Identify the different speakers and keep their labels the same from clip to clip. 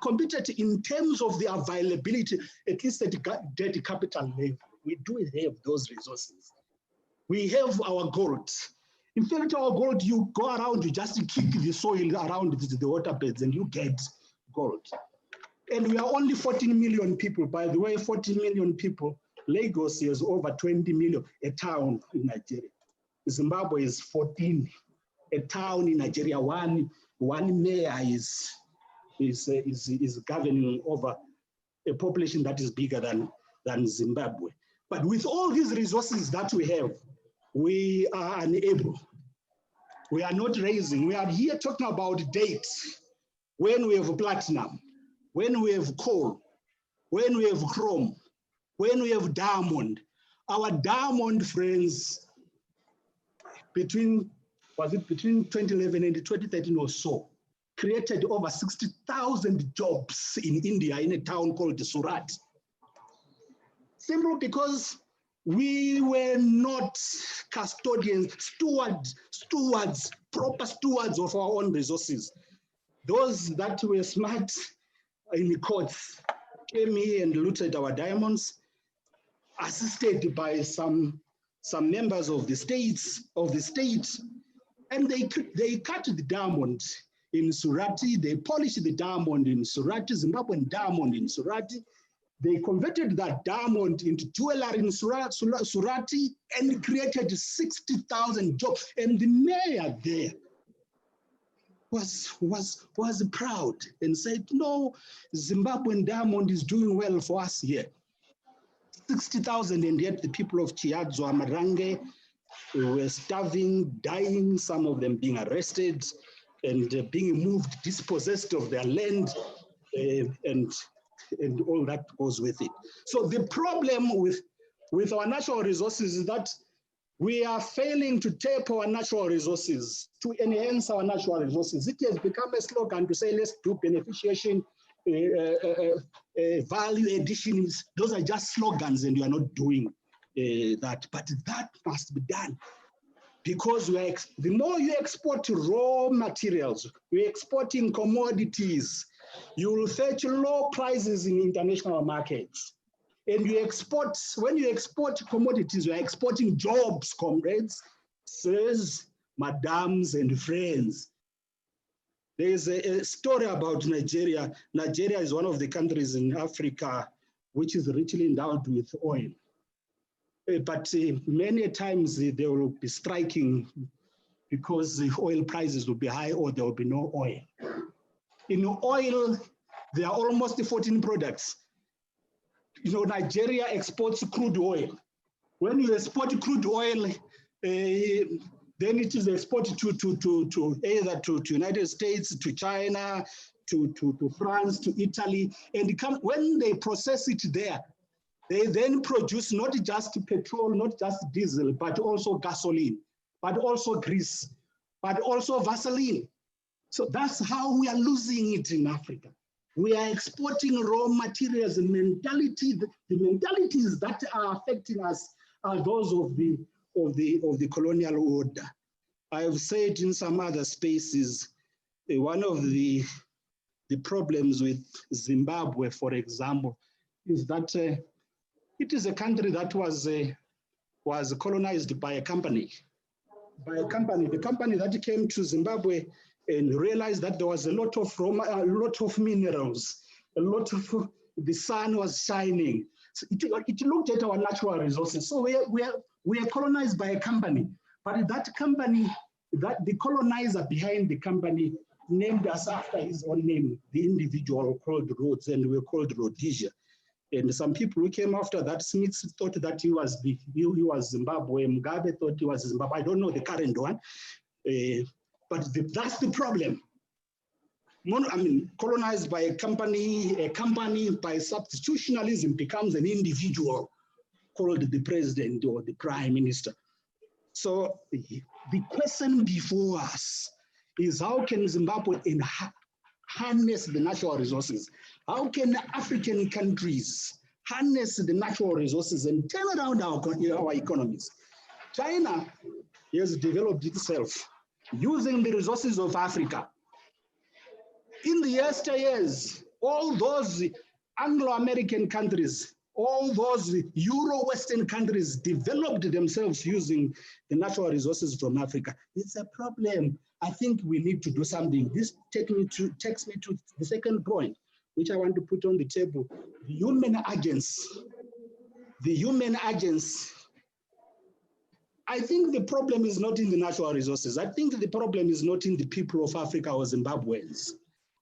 Speaker 1: competed in terms of the availability, at least at debt capital level. We do have those resources. We have our gold. In fact, our gold, you go around, you just kick the soil around the waterbeds and you get gold. And we are only 14 million people. By the way, 14 million people. Lagos is over 20 million, a town in Nigeria. Zimbabwe is 14, a town in Nigeria. One mayor is governing over a population that is bigger than Zimbabwe. But with all these resources that we have, we are unable. We are not raising. We are here talking about dates when we have platinum, when we have coal, when we have chrome, when we have diamond. Our diamond, friends, between 2011 and 2013 or so, created over 60,000 jobs in India in a town called Surat. Simply because we were not custodians, stewards, proper stewards of our own resources. Those that were smart in the courts came here and looted our diamonds, assisted by some members of the state, and they cut the diamond in Surati, they polished the diamond in Surati, Zimbabwean diamond in Surati. They converted that diamond into jewelry in Surati and created 60,000 jobs. And the mayor there was proud and said, no, Zimbabwean diamond is doing well for us here. 60,000, and yet the people of Chiadzo, Amarange were starving, dying, some of them being arrested and being moved, dispossessed of their land, and all that goes with it. So the problem with our natural resources is that we are failing to tap our natural resources, to enhance our natural resources. It has become a slogan to say, let's do beneficiation, value additions. Those are just slogans and you are not doing that. But that must be done. Because the more you export raw materials, we're exporting commodities, you will fetch low prices in international markets. And when you export commodities, you are exporting jobs, comrades, sirs, madams, and friends. There's a story about Nigeria. Nigeria is one of the countries in Africa which is richly endowed with oil. But many times they will be striking because the oil prices will be high or there will be no oil. In oil, there are almost 14 products. Nigeria exports crude oil. When you export crude oil, then it is exported to either to United States, to China, to France, to Italy. And when they process it there, they then produce not just petrol, not just diesel, but also gasoline, but also grease, but also Vaseline. So that's how we are losing it in Africa. We are exporting raw materials and the mentalities that are affecting us are those of the colonial order. I have said in some other spaces, one of the problems with Zimbabwe, for example, is that it is a country that was colonized by a company. The company that came to Zimbabwe and realized that there was a lot of minerals, the sun was shining. So it looked at our natural resources. So we are colonized by a company, but that company, the colonizer behind the company named us after his own name, the individual called Rhodes, and we were called Rhodesia. And some people who came after that, Smith thought that he was Zimbabwe, Mugabe thought he was Zimbabwe. I don't know the current one, but that's the problem. Colonized by a company by substitutionalism becomes an individual called the president or the prime minister. So the question before us is, how can Zimbabwe harness the natural resources? How can African countries harness the natural resources and turn around our economies? China has developed itself using the resources of Africa. In the yesteryears, All those Anglo-American countries, all those Euro-Western countries developed themselves using the natural resources from Africa. It's a problem. I think we need to do something. This takes me to the second point, which I want to put on the table. The human agents. The human agents. I think the problem is not in the natural resources. I think the problem is not in the people of Africa or Zimbabweans.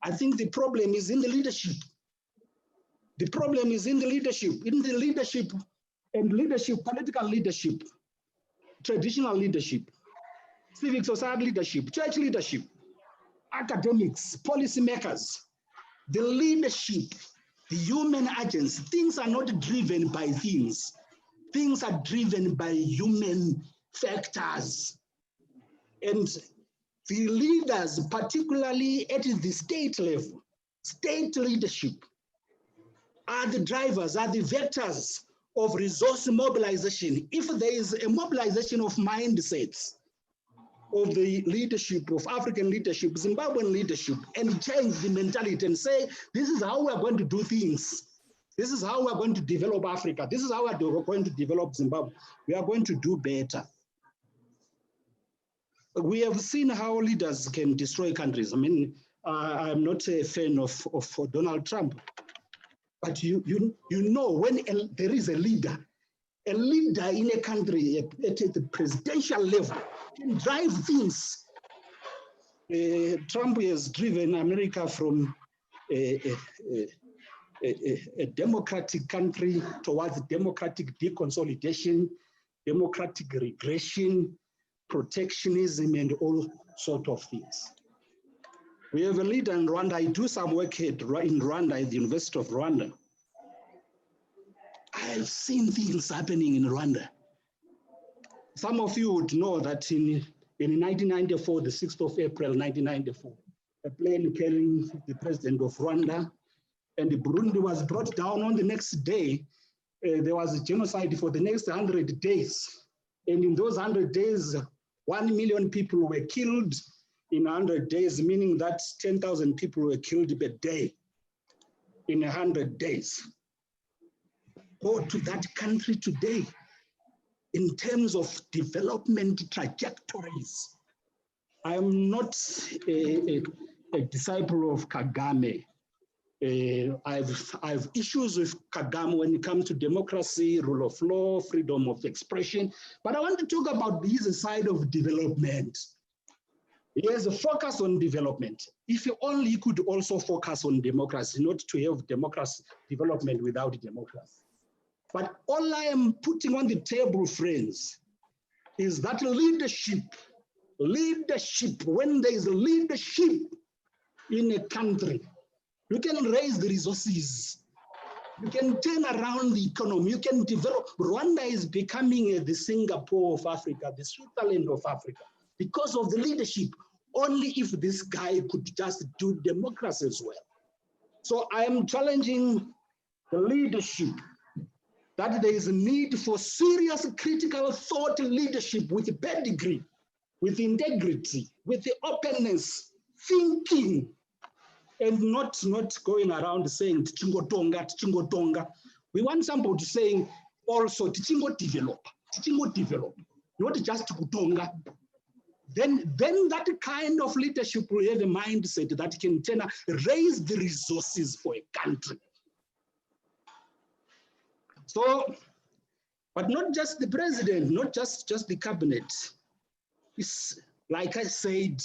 Speaker 1: I think the problem is in the leadership. The problem is in the leadership, and leadership, political leadership, traditional leadership, civic society leadership, church leadership, academics, policymakers, the leadership, the human agents. Things are not driven by things. Things are driven by human factors. And the leaders, particularly at the state level, state leadership, are the drivers, are the vectors of resource mobilization. If there is a mobilization of mindsets of the leadership, of African leadership, Zimbabwean leadership, and change the mentality and say, this is how we're going to do things. This is how we're going to develop Africa. This is how we're going to develop Zimbabwe. We are going to do better. We have seen how leaders can destroy countries. I mean, I'm not a fan of Donald Trump. But you know, when there is a leader in a country at the presidential level can drive things. Trump has driven America from a democratic country towards democratic deconsolidation, democratic regression, protectionism, and all sorts of things. We have a leader in Rwanda. I do some work in Rwanda, at the University of Rwanda. I've seen things happening in Rwanda. Some of you would know that in 1994, the 6th of April, 1994, a plane carrying the president of Rwanda and Burundi was brought down. On the next day. There was a genocide for the next 100 days. And in those 100 days, 1 million people were killed in 100 days, meaning that 10,000 people were killed per day in 100 days. Go to that country today in terms of development trajectories. I am not a disciple of Kagame. I've issues with Kagame when it comes to democracy, rule of law, freedom of expression, but I want to talk about this side of development. He has a focus on development. If you only could also focus on democracy, not to have democracy development without democracy. But all I am putting on the table, friends, is that leadership, when there is leadership in a country, you can raise the resources. You can turn around the economy. You can develop. Rwanda is becoming the Singapore of Africa, the Switzerland of Africa, because of the leadership. Only if this guy could just do democracy as well. So I am challenging the leadership that there is a need for serious critical thought leadership with pedigree, with integrity, with the openness, thinking, and not going around saying tichingo tonga. We want somebody saying also tichingo develop, not just kutonga. Then that kind of leadership will have a mindset that can raise the resources for a country. So, but not just the president, not just the cabinet. It's, like I said,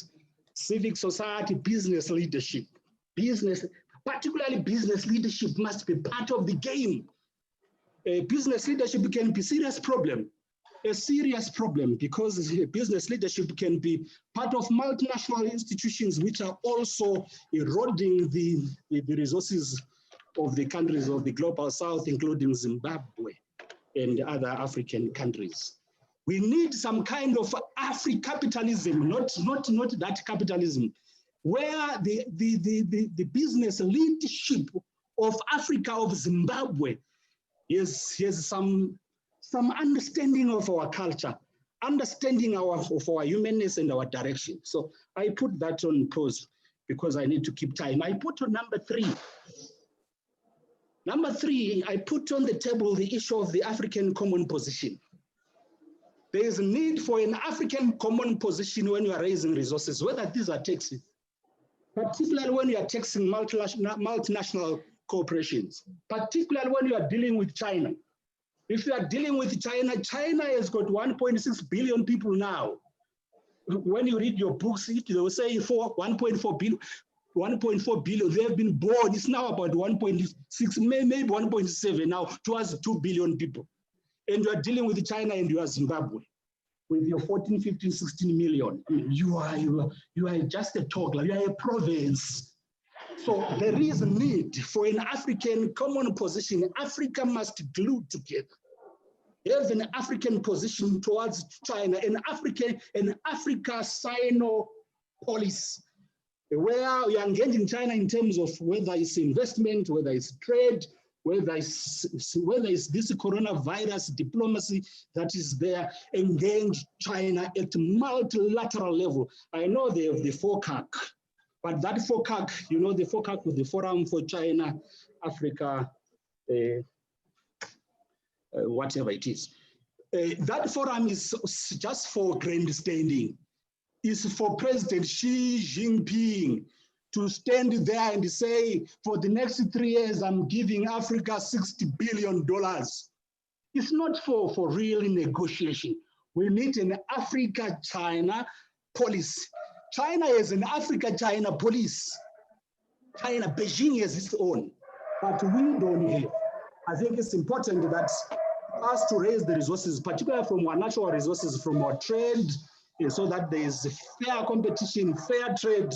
Speaker 1: civic society, business leadership. Particularly business leadership must be part of the game. Business leadership can be a serious problem because business leadership can be part of multinational institutions which are also eroding the resources of the countries of the global south, including Zimbabwe and other African countries. We need some kind of Afri-capitalism, not that capitalism, where the business leadership of Africa, of Zimbabwe, has some understanding of our culture, understanding of our humanness and our direction. So I put that on pause because I need to keep time. I put on number 3, Number three, I put on the table the issue of the African common position. There is a need for an African common position when you are raising resources, whether these are taxes, particularly when you are taxing multinational corporations, particularly when you are dealing with China. If you are dealing with China, China has got 1.6 billion people now. When you read your books, they will say for 1.4 billion. 1.4 billion, they have been born. It's now about 1.6, maybe 1.7 now, towards 2 billion people. And you are dealing with China and you are Zimbabwe with your 14, 15, 16 million. I mean, you are just a toddler, you are a province. So there is a need for an African common position. Africa must glue together. There's an African position towards China, an Africa-Sino policy, where we are engaging China in terms of whether it's investment, whether it's trade, whether it's this coronavirus diplomacy that is there, engage China at multilateral level. I know they have the FOCAC, but that FOCAC, you know, the FOCAC with the Forum for China, Africa, whatever it is. That forum is just for grandstanding. Is for President Xi Jinping to stand there and say, for the next 3 years, I'm giving Africa $60 billion. It's not for real negotiation. We need an Africa-China policy. China is an Africa-China policy. China, Beijing has its own, but we don't have. I think it's important that us to raise the resources, particularly from our natural resources, from our trade, so that there is fair competition, fair trade,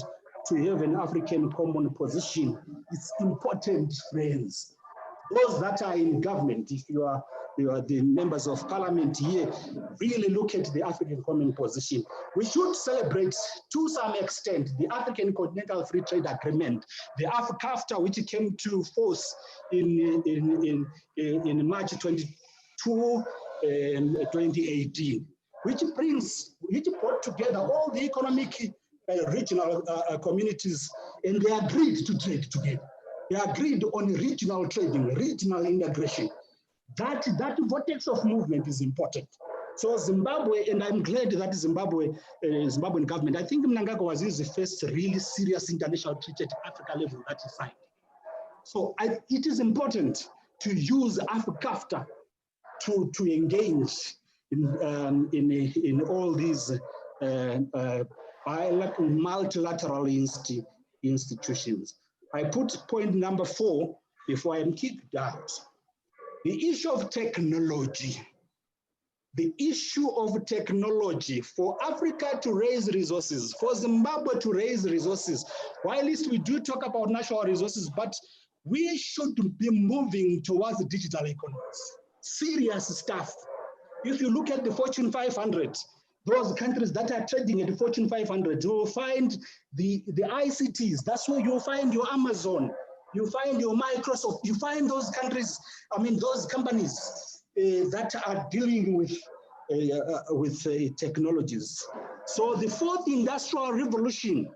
Speaker 1: to have an African common position. It's important, friends. Those that are in government, if you are the members of parliament here, really look at the African common position. We should celebrate, to some extent, the African Continental Free Trade Agreement, the AfCAFTA, which came to force in March 22, 2018. Which brought together all the economic regional communities, and they agreed to trade together. They agreed on regional trading, regional integration. That vortex of movement is important. So Zimbabwe, and I'm glad that Zimbabwean government, I think Mnangagwa was the first really serious international treaty at Africa level that he signed. So it is important to use AfCAFTA to engage in all these multilateral institutions. I put point number 4 before I'm kicked out. The issue of technology. The issue of technology for Africa to raise resources, for Zimbabwe to raise resources. While at least we do talk about natural resources, but we should be moving towards digital economies. Serious stuff. If you look at the Fortune 500, those countries that are trading at the Fortune 500, you will find the ICTs. That's where you'll find your Amazon, you find your Microsoft, you find those countries, I mean, those companies that are dealing with technologies. So the 4th industrial revolution,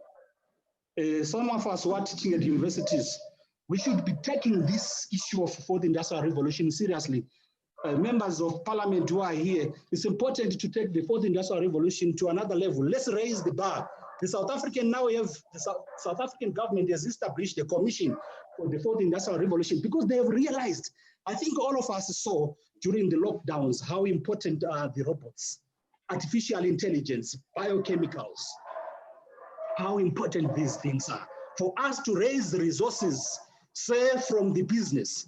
Speaker 1: some of us who are teaching at universities, we should be taking this issue of 4th industrial revolution seriously. Members of parliament who are here, it's important to take the 4th industrial revolution to another level. Let's raise the bar. The South African South African government has established a commission for the 4th industrial revolution because they have realized, I think all of us saw during the lockdowns, how important are the robots, artificial intelligence, biochemicals, how important these things are. For us to raise the resources, say from the business,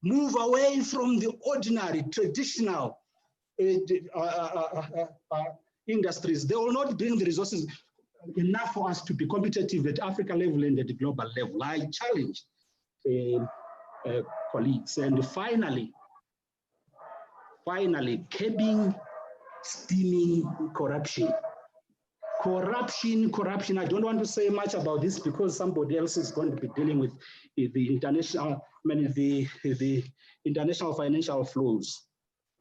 Speaker 1: move away from the ordinary, traditional industries. They will not bring the resources enough for us to be competitive at Africa level and at the global level. I challenge colleagues. And finally, curbing, stemming corruption. Corruption. I don't want to say much about this because somebody else is going to be dealing with the international, the international financial flows.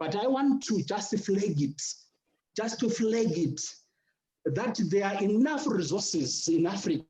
Speaker 1: But I want to just flag it, that there are enough resources in Africa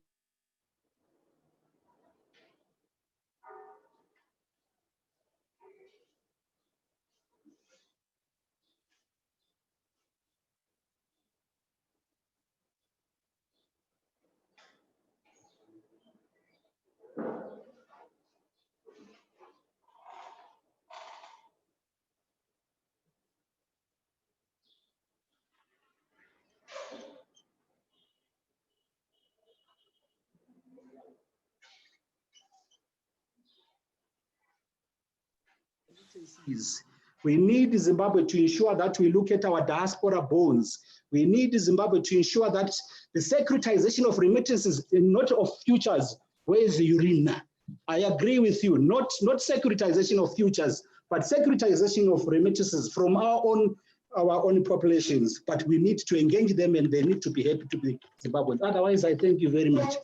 Speaker 1: remittances. We need Zimbabwe to ensure that we look at our diaspora bonds. We need Zimbabwe to ensure that the securitization of remittances, not of futures, where is the urine? I agree with you, not securitization of futures, but securitization of remittances from our own populations. But we need to engage them, and they need to be happy to be Zimbabweans. Otherwise, I thank you very much.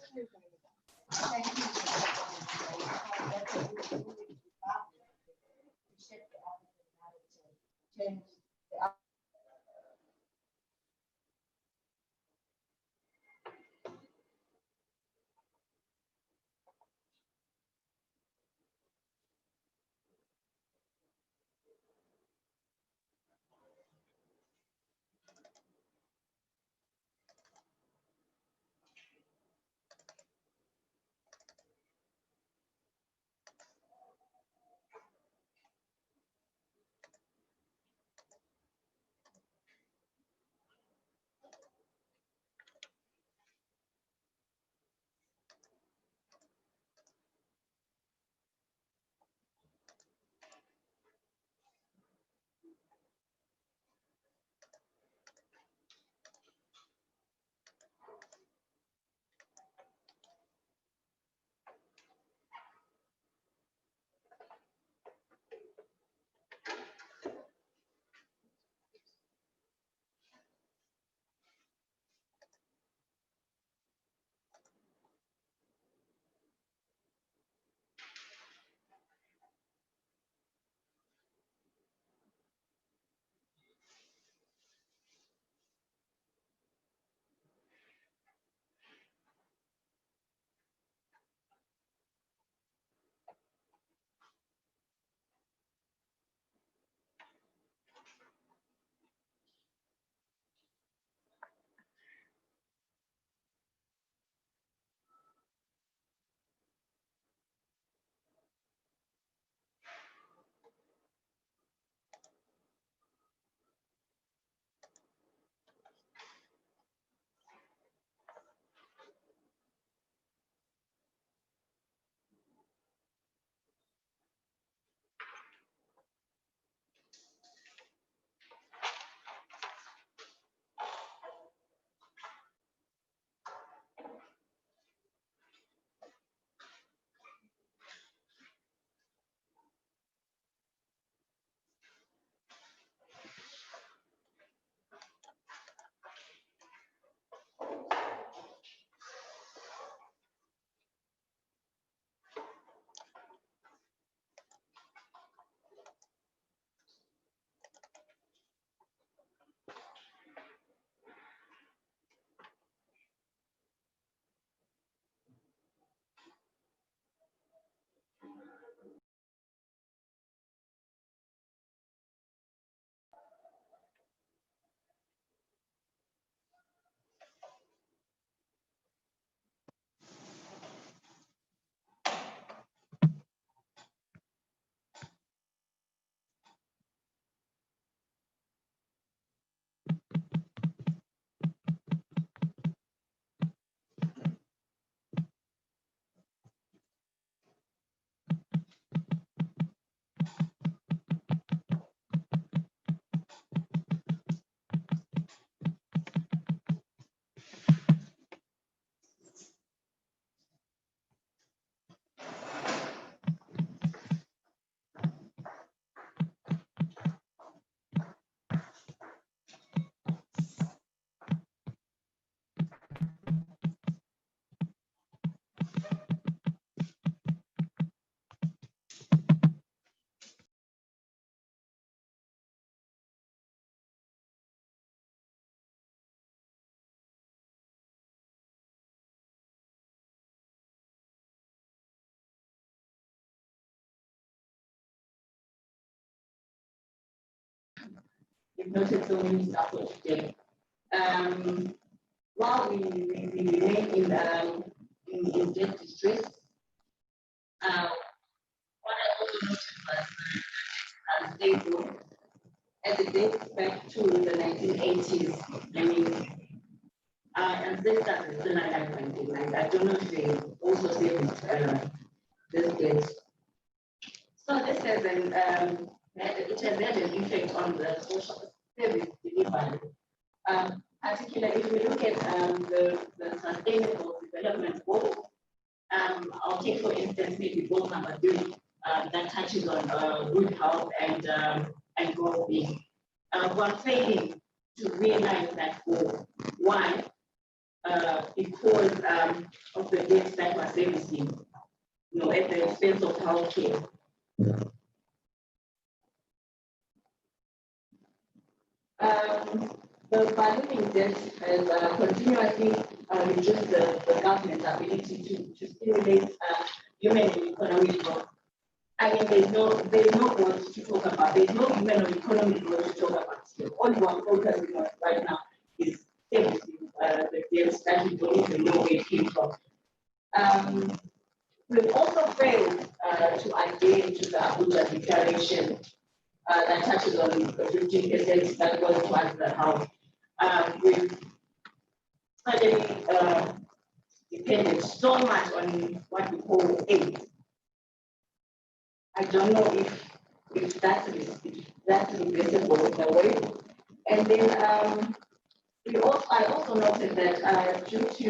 Speaker 2: You've noted so many stuff today. While we remain in debt distress, what I also noticed was unstable as it dates back to the 1980s. I mean, ancestors are still not like I don't know if they also say this debt. So this has it has had an effect on the social service delivery. Particularly if we look at the Sustainable Development Goals, I'll take for instance maybe goal number 3 that touches on good health and well-being. We're failing to realize that goal. Why? Because of the debts that we're servicing, at the expense of healthcare. The ballooning debt has continuously reduced the government's ability to stimulate human and economic growth. I mean, there's no growth to talk about. There's no human or economic growth to talk about. So all we're focusing on right now is servicing the debts that we don't even know where it came from. We've also failed to adhere to the Abuja Declaration that touches on the 15% that goes towards the health. We've suddenly depended so much on what we call aid. I don't know if that's reversible in a way. And then I also noted that due to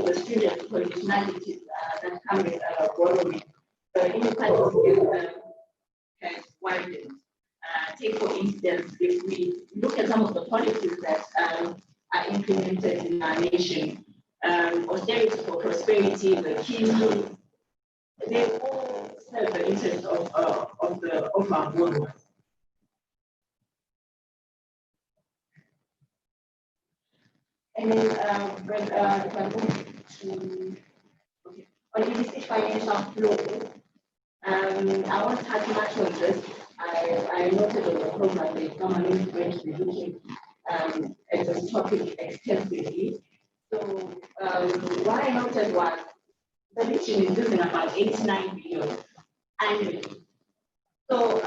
Speaker 2: the student conditionalities that come with borrowing, the inequality has widened. Take for instance, if we look at some of the policies that are implemented in our nation, austerity for prosperity, the key, they all serve the interest of our borrowers. And then if I move to on illicit financial flow, I won't touch much on this. I noted on the program that government is going to be looking at this topic extensively. So what I noted was the nation is losing about 89 billion annually. So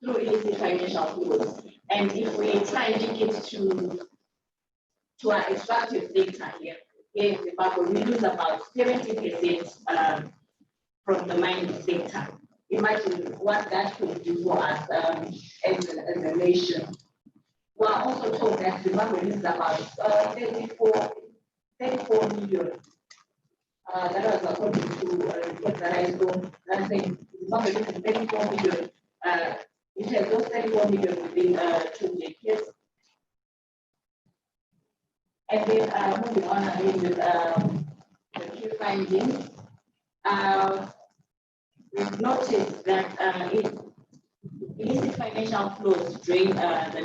Speaker 2: through illicit financial flows. And if we try and link it to our extractive data here in Zimbabwe, we lose about 70% from the mining sector. Imagine what that could do for us as a nation. We are also told that Zimbabwe is about 34 million. That was according to a report that I saw. That saying Zimbabwe is 34 million. It has lost 34 million within 2 decades. And then moving on again with the key findings. We've noticed that illicit financial flows drain the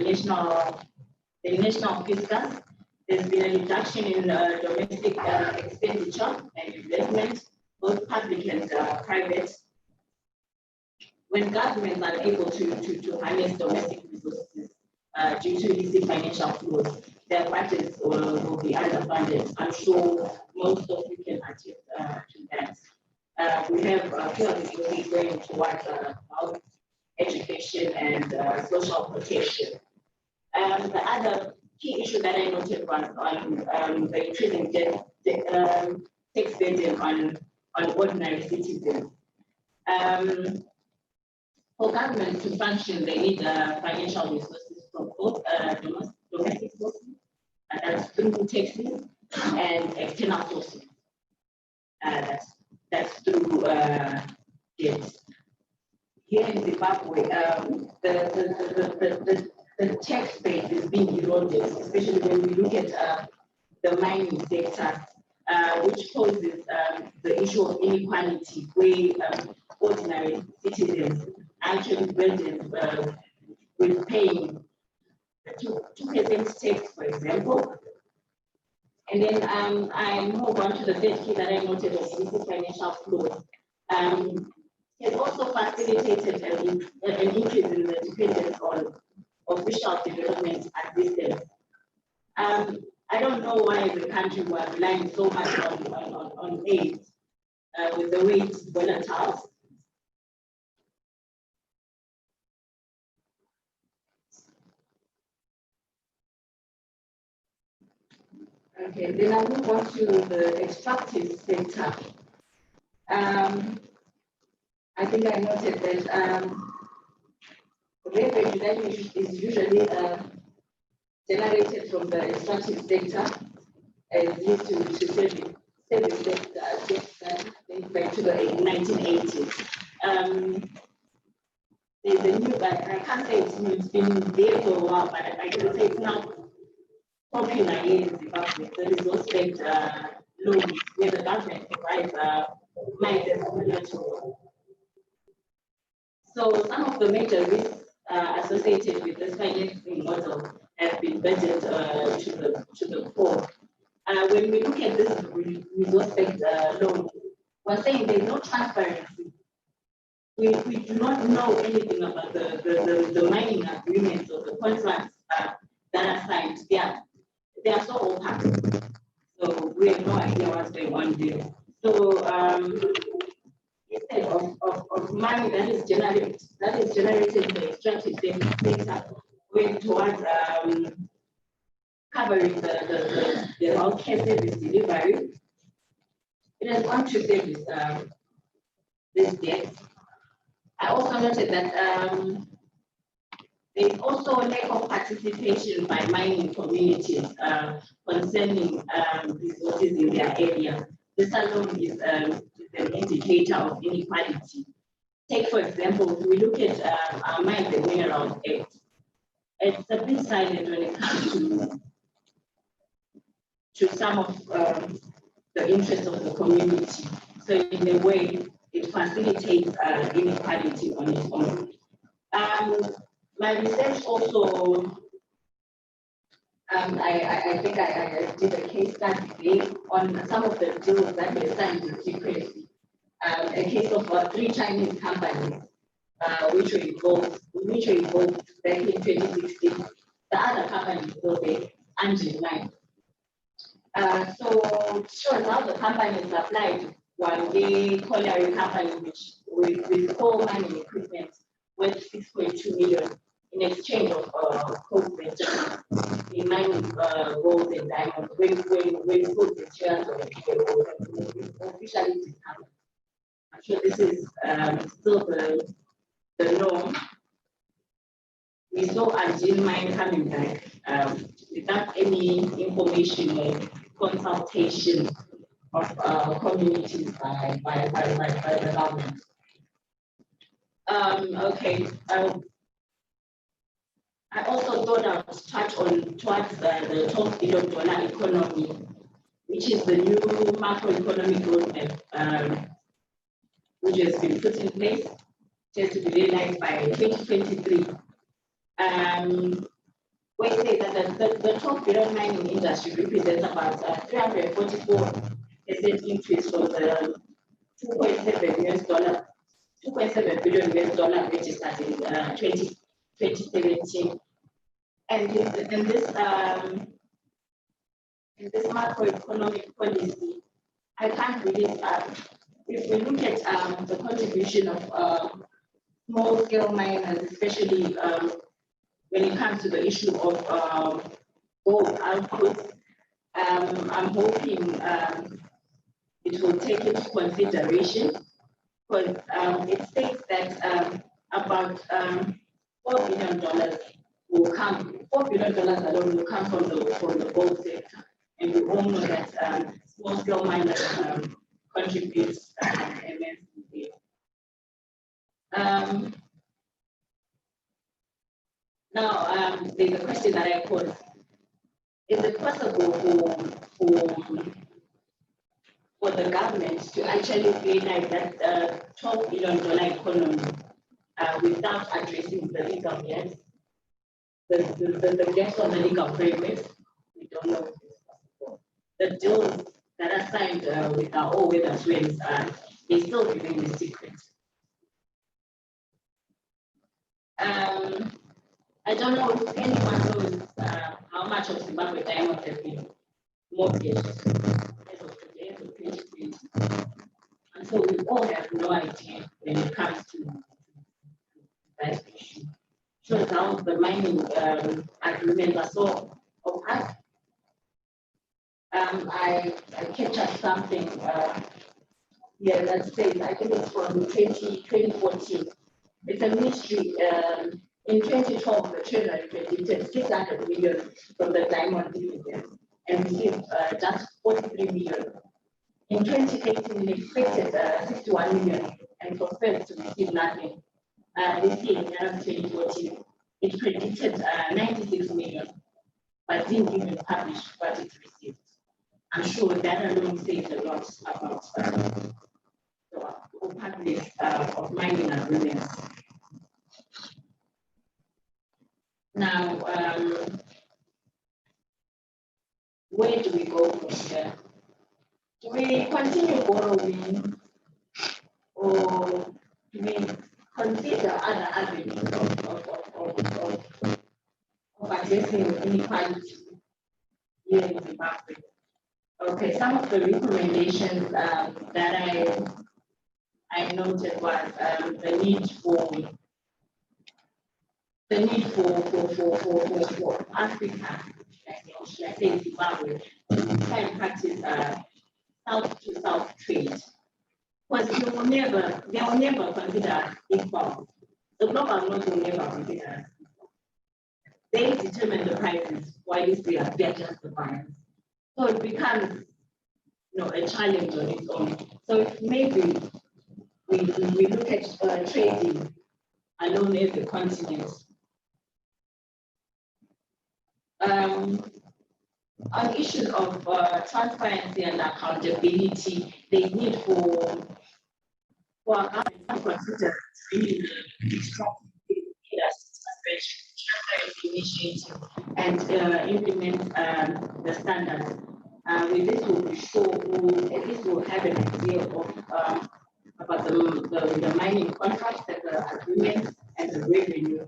Speaker 2: national fiscus. There's been a reduction in domestic expenditure and investment, both public and private. When governments are able to harness domestic resources due to illicit financial flows, their budgets will be underfunded. I'm sure most of you can attest to that. We have resources going towards health, education, and social protection. The other key issue that I noted was on the increasing tax burden on ordinary citizens. For government to function, they need financial resources from both domestic sources, that's through taxes, and external sources. That's through debt. Here in Zimbabwe, the tax base is being eroded, especially when we look at the mining sector, which poses the issue of inequality, where ordinary citizens actually burdened with paying 2% tax, for example. And then I move on to the third key that I noted of illicit financial flows. It also facilitated an increase in the dependence on official development assistance. I don't know why the country was relying so much on aid with the way it's volatile. Okay, then I move on to the extractive sector. I think I noted that revenue that is usually generated from the extractive sector and used to service sector dating back to the 1980s. There's a new, I can't say it's new, it's been there for a while, but I can say it's now popular here in Zimbabwe, the resource sector loans where the government provides mines and similar to. So some of the major risks associated with this financing model have been budgeted to the fore. When we look at this resource sector loan, we're saying there's no transparency. We do not know anything about the mining agreements or the contracts that are signed. They are so opaque. So we have no idea what's going on there. So instead of money that is generated in the extractive sector, going towards covering the healthcare service delivery, it has gone to service this debt. I also noted that there's also a lack of participation by mining communities concerning resources in their area. This alone is an indicator of inequality. Take, for example, if we look at our Mines and Minerals Act, it's a bit silent when it comes to some of the interests of the community. So in a way, it facilitates inequality on its own. My research also, I think I did a case study on some of the deals that were signed in secrecy. A case of 3 Chinese companies which were involved back in 2016. The other company was the Anjin Mine. So it shows how the company supplied one day colliery company which with coal mining equipment worth 6.2 million in exchange of coal ventures in mining gold and diamonds when coal ventures were officially discovered. I'm sure this is still the norm. We saw Anjin mine coming back without any information or consultation of communities by the government. Okay. I also thought I would touch on towards the $12 billion economy, which is the new macroeconomic roadmap, which has been put in place, just to be realized by 2023. We say that the $12 billion mining industry represents about 344% increase from the $2.7 billion registered in 2017. And in this macroeconomic policy, I can't really, if we look at the contribution of small-scale miners, especially when it comes to the issue of gold output, I'm hoping it will take into consideration, because it states that about $4 billion will come. $4 billion alone will come from the gold sector, and we all know that small-scale miners contribute immensely. Now, there's a question that I pose. Is it possible for the government to actually realize that $12 billion economy without addressing the legal gaps, the gaps on the legal framework? We don't know if it's possible. The deals that are signed with our all-weather friends, they still remain a secret. I don't know if anyone knows how much of Zimbabwe diamonds have been mortgaged as of today, as of 2020. And so we all have no idea when it comes to that issue. Shows how the mining agreements are so opaque. I captured something Yeah, that says, I think it's from 2014. It's a mystery. In 2012, the Treasury credited 600 million from the diamond dividend and received just 43 million. In 2018, it expected 61 million and was failed to receive nothing. This year, in 2014, it predicted 96 million, but didn't even publish what it received. I'm sure that alone says a lot about the opaqueness of mining agreements. Now, where do we go from here? Do we continue borrowing, or do we consider other avenues of addressing inequality here in Zimbabwe? Okay, some of the recommendations that I noted was the need for Africa, should I say Zimbabwe, to try and practice south-to-south trade. Because they will never consider equal. The global north will never consider equal. They determine the prices while they are just the buyers. So it becomes a challenge on its own. So if maybe we look at trading alone as a continent. On issues of transparency and accountability, they need for our government to consider really initiative and implement the standards. With this, will be sure, at least we'll have an idea of about the mining contracts and the agreements and the revenue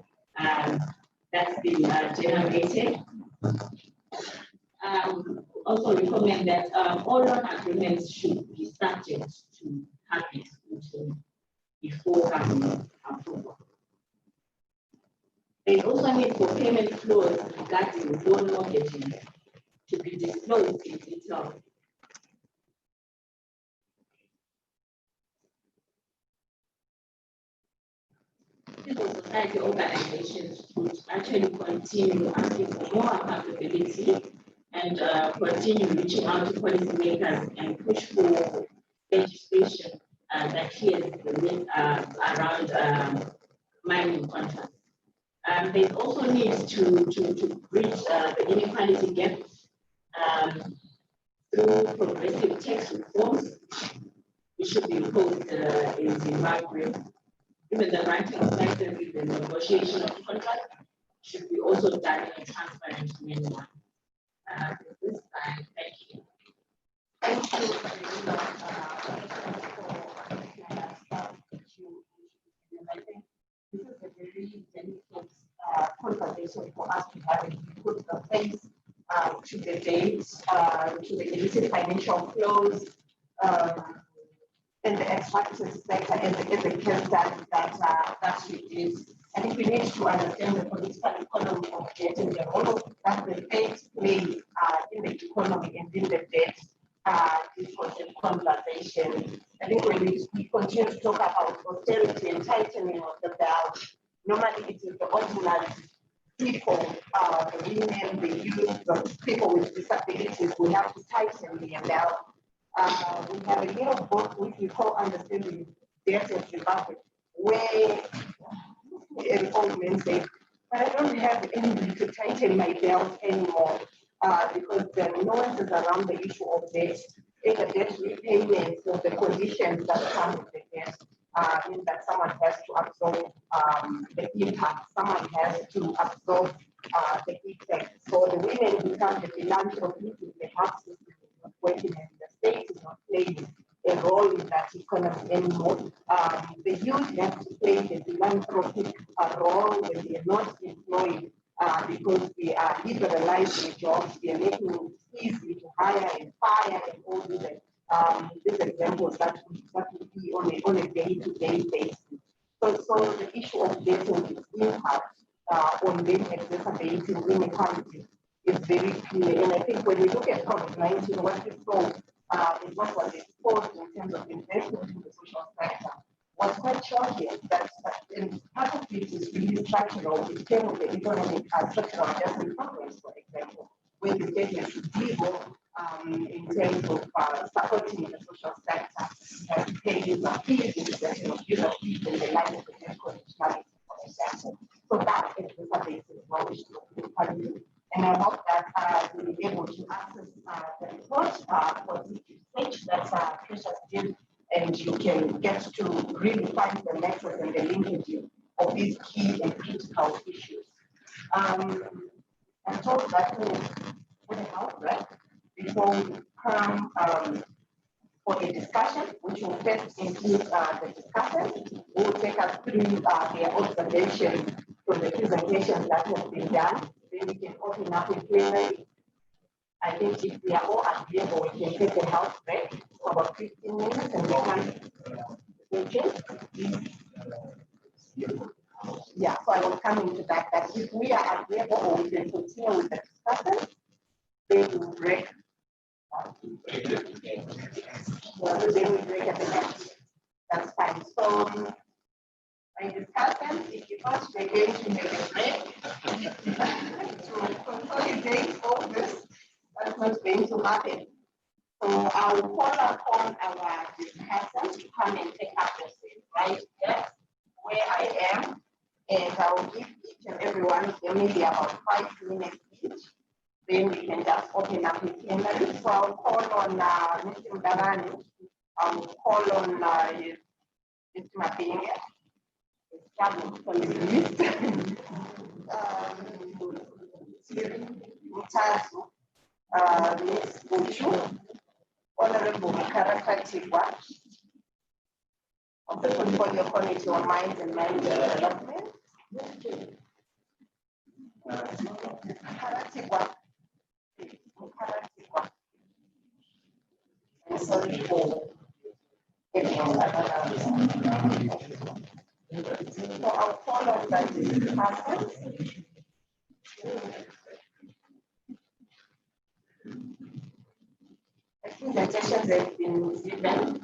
Speaker 2: that's been generated. Also recommend that all loan agreements should be subject to public scrutiny before having approval. There is also need for payment flows regarding loan mortgages to be disclosed in detail. Civil society organizations should actually continue asking for more accountability and continue reaching out to policymakers and push for legislation that clears the need around mining contracts. There's also need to bridge the inequality gap through progressive tax reforms, which should be imposed in Zimbabwe. Even the granting of licenses and negotiation of contracts should be also done in a transparent manner. This time, thank you.
Speaker 3: Thank you I think this is a very delicate conversation for us to have and put the face to the date, to the illicit financial flows, and the extractive sector as a case that we did. I think we need to understand the political economy of debt and the role that the states play in the economy and in the debt conversation. I think when we continue to talk about austerity and tightening of the belt, normally it is the ordinary people, the women, the youth, the people with disabilities, we have to tighten the belt. We have a little book which we call Understanding Debt in Zimbabwe, where an old man said, but I don't have anybody to tighten my belt anymore because the nuances around the issue of debt, and the debt repayment of the conditions that come with the debt, means that someone has to absorb the impact, someone has to absorb the effect. So the women become the philanthropy, the health system is not working, and the state is not playing a role in that economy anymore. The youth have to play the philanthropic role when they are not employed because we are liberalizing jobs, we are making it easy to hire and fire and all these examples that we see on a day-to-day basis. So the issue of debt and its impact on them exacerbating inequality is very clear. And I think when we look at COVID-19, what we saw in what was exposed in terms of investment in the social sector was quite shocking. That part of it is really structural. It came with the economic structural adjustment programs, for example, where the state has to deal in terms of supporting the social sector, paying user fees, integration of user fees, and the like of the conditionality, for example. So that is the service what we should. And I hope that we'll be able to access the report for the stage that Precious did, and you can get to really find the nexus and the linkage of these key and critical issues. I'm told that for the outbreak, before we come for the discussion, which will first include the discussion, will take us through their observations from the presentations that have been done. Then we can open up a plenary. I think if we are all agreeable, we can take a health break for about 15 minutes and we can. Yeah, so I will come into that. That if we are agreeable, or we can continue with the discussion, then we will break. Well, then we break at the next. That's fine. So, my discussion, if you thought we're going to make a break to consolidate all this, that's not going to happen. So I will call upon our discussant to come and take up the seat right there where I am, and I will give each and every one of them maybe about 5 minutes each. Then we can just open up the plenary. So I'll call on Mr. Mdavani. I'll call on Mr. Mapinga. On the list. Mutazu, Ms. Buchu, Honorable Karakatigwa of the Portfolio Committee on Mines and Mining Development. Karatigwa. I'm sorry for so I'll follow that discussion. I think the sessions have been given.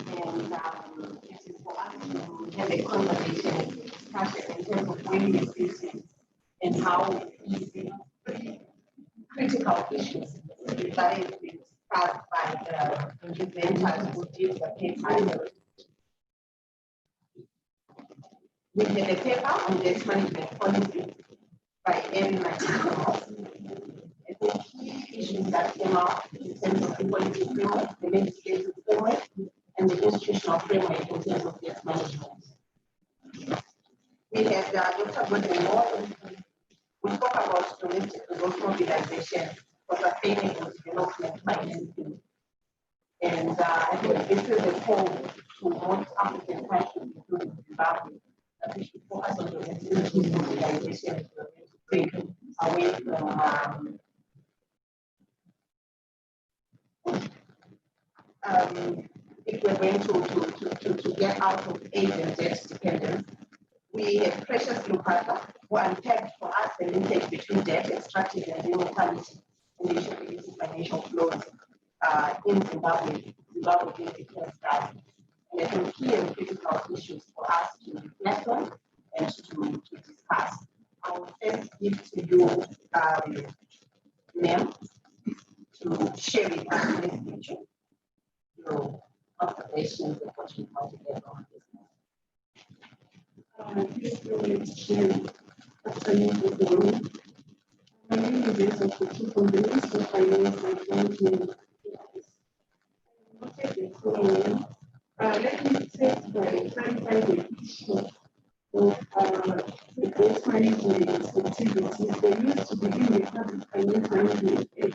Speaker 3: And it is for us to have a conversation and discussion in terms of where we see things and how we see critical issues that have been discussed by the presenters who did the paper. We had a paper on debt management policy by M. The key issues that came out in terms of the policy framework, the legislative framework, and the institutional framework in terms of debt management. We had Dr. Godwin, we spoke about domestic resource mobilization for sustainable development financing. And I think this is a call to most African countries, including Zimbabwe, that we should focus on domestic resource mobilization to break away from if we're going to get out of aid and debt dependence. We have Precious Lupata, who unpacked for us the linkage between debt extraction and inequality in the issue of financial flows in Zimbabwe. Zimbabwe being the case that, and I think key and critical issues for us to reflect on and to discuss. I will first give to you, Ma'am, to share with us this picture, your observations and what you want to get on this.
Speaker 4: My name is Jason Kutu from the Ministry of Finance and Management. Let me start by clarifying the issue of the debt management activities. They used to begin with public finance management.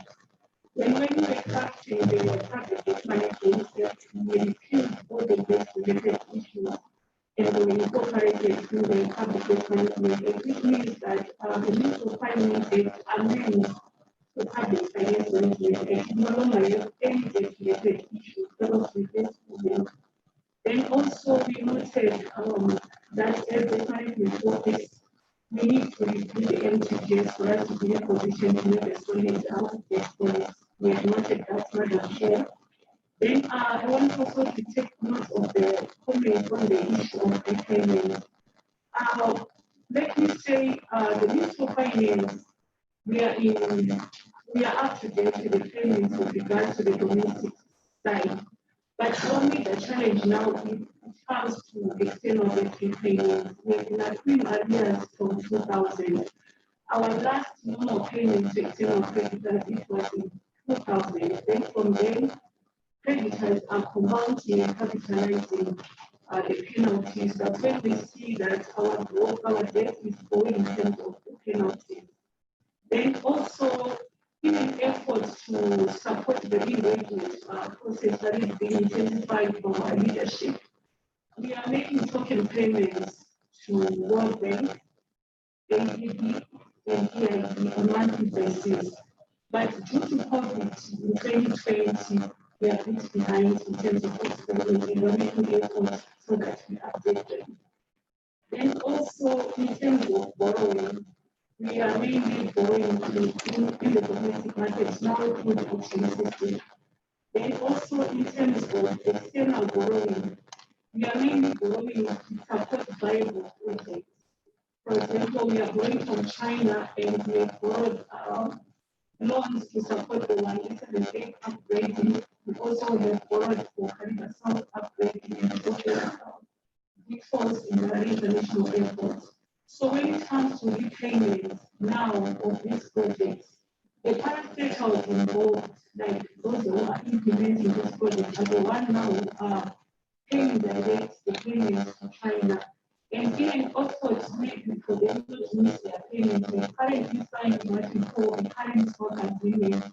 Speaker 4: When we were capturing the public debt management, we reviewed all the debt-related issues and we incorporated through the public debt management. And this means that the Ministry of Finance amends the public finance management and no longer have any debt-related issues that was reversed to them. Then also we noted that as the management office we need to review the MTGs for us to be in a position to make a solid output policy. We have noted that Madam Chair. Then I want also to take note of the comments on the issue of the payments. Let me say the Ministry of Finance, we are up to date with the payments with regards to the domestic side. But only the challenge now is it comes to external debt repayments. We have been accruing arrears from 2000. Our last normal payment to external creditors, it was in 2000. Then from then, creditors are compounding and capitalizing the penalties. That's when we see that our debt is going in terms of the penalties. Then also, giving efforts to support the re-engagement process that is being intensified from our leadership. We are making token payments to World Bank, ADB, and EIB on monthly basis. But due to COVID in 2020, we are a bit behind in terms of experimenting. We're making efforts so that we update them. Then also, in terms of borrowing, we are mainly borrowing in the domestic market now through the auction system. Then also, in terms of external borrowing, we are mainly borrowing to support viable projects. For example, we are borrowing from China and we have borrowed loans to support the 178 upgrading. We also have borrowed for Kariba South upgrading and also defaults in the international airports. So when it comes to repayments now of these projects, the parastatals involved, like those who are implementing this project, are the one now are paying direct the payments to China. And giving efforts made for them to miss their payments, we currently signed what we call a current stock agreement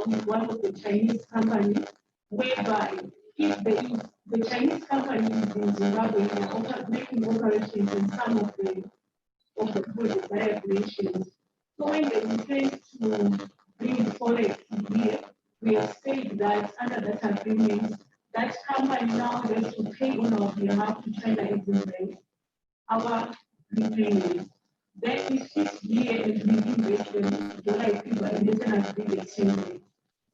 Speaker 4: with one of the Chinese companies, whereby if the Chinese company is in Zimbabwe, they are making operations in some of the projects that I have mentioned. So when they intend to bring forex here, we have said that under that agreement, that company now has to pay on our behalf to China Exim our repayment. Then we switch gear and we invest in July equivalent and agree exchange rate.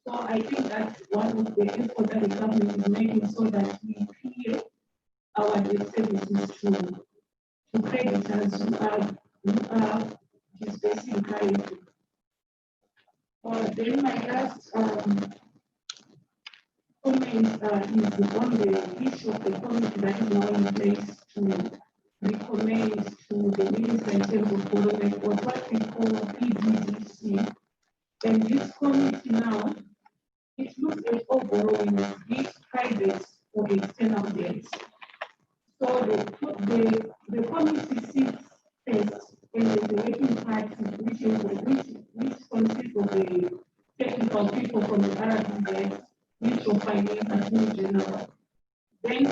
Speaker 4: So I think that's one of the efforts that the government is making so that we clear our debt services to creditors who are disbursing currently. Then my last comment is on the issue of the committee that is now in place to recommend to the Minister in terms of borrowing or what we call PDDC. And this committee now, it looks at all borrowing, be private or external debts. So the committee sits first and the working party, which consists of the technical people from the RBZ, Ministry of Finance and General. Then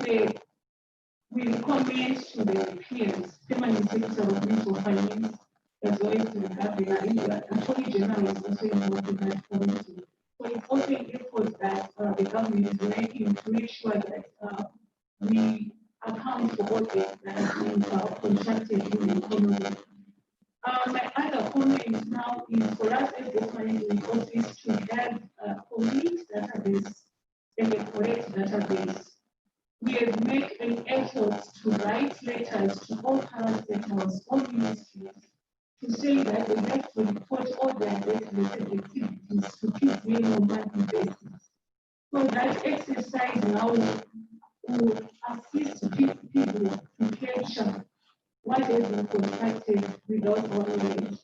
Speaker 4: we recommend to the peers, Permanent Secretary of Ministry of Finance, as well as to the Governor, and Attorney General is also involved in that committee. So it's also an effort that the government is making to make sure that we account for all that has been contracted in the economy. My other comment now is for us as the management office to have a complete database and a correct database. We have made an effort to write letters to all parastatals, all ministries, to say that they have to report all their debt-related activities to keep them on monthly basis. So that exercise now will assist people to capture what has been contracted without knowledge.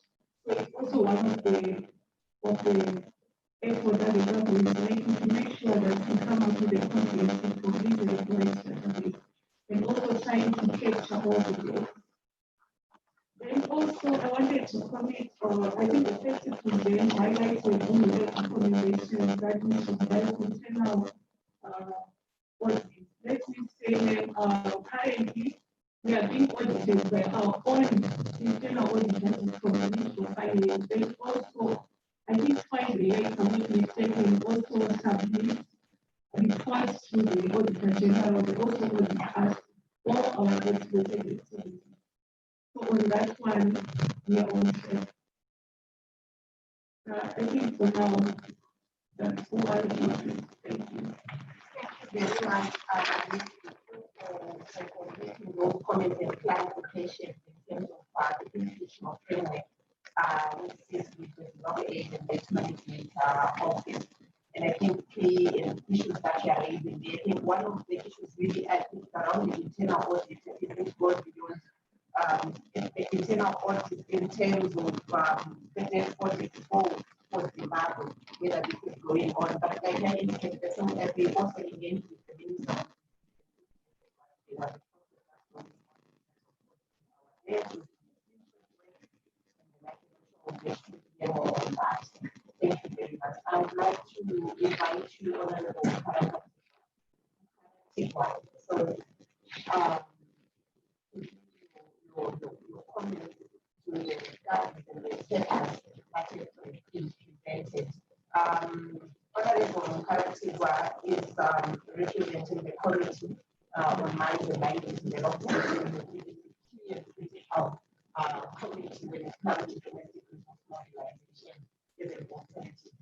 Speaker 4: So it's also one of the effort that the government is making to make sure that we come up with a comprehensive, complete and accurate database, and also trying to capture all the data. Then also I wanted to comment on, I think the festive event highlighted on the recommendations that we should have internal audits. Let me say that currently we are being audited by our own internal auditors from the Ministry of Finance. Then also, I think finally, if I'm not mistaken, also submit reports to the Auditor General. They also audit us all our debt-related activities. So on that one, we are on track. I think for now, that's all I do. Thank you.
Speaker 3: Very much for making those comments and clarifications in terms of the institutional framework, which is with the Zimbabwe Aid and Waste Management Office. And I think key issues that you are raising, I think one of the issues really I think around the internal audit, it goes beyond internal audit in terms of the debt audit for Zimbabwe, whether this is going on. But like I indicated, we also engage with the minister. Thank you very much. I would like to invite you, Honorable so your comments to the guidance and the status that is presented. Honorable Karatigwa is representing the committee on mines and mining development. It is a critical committee when it comes to domestic resource mobilization as an alternative.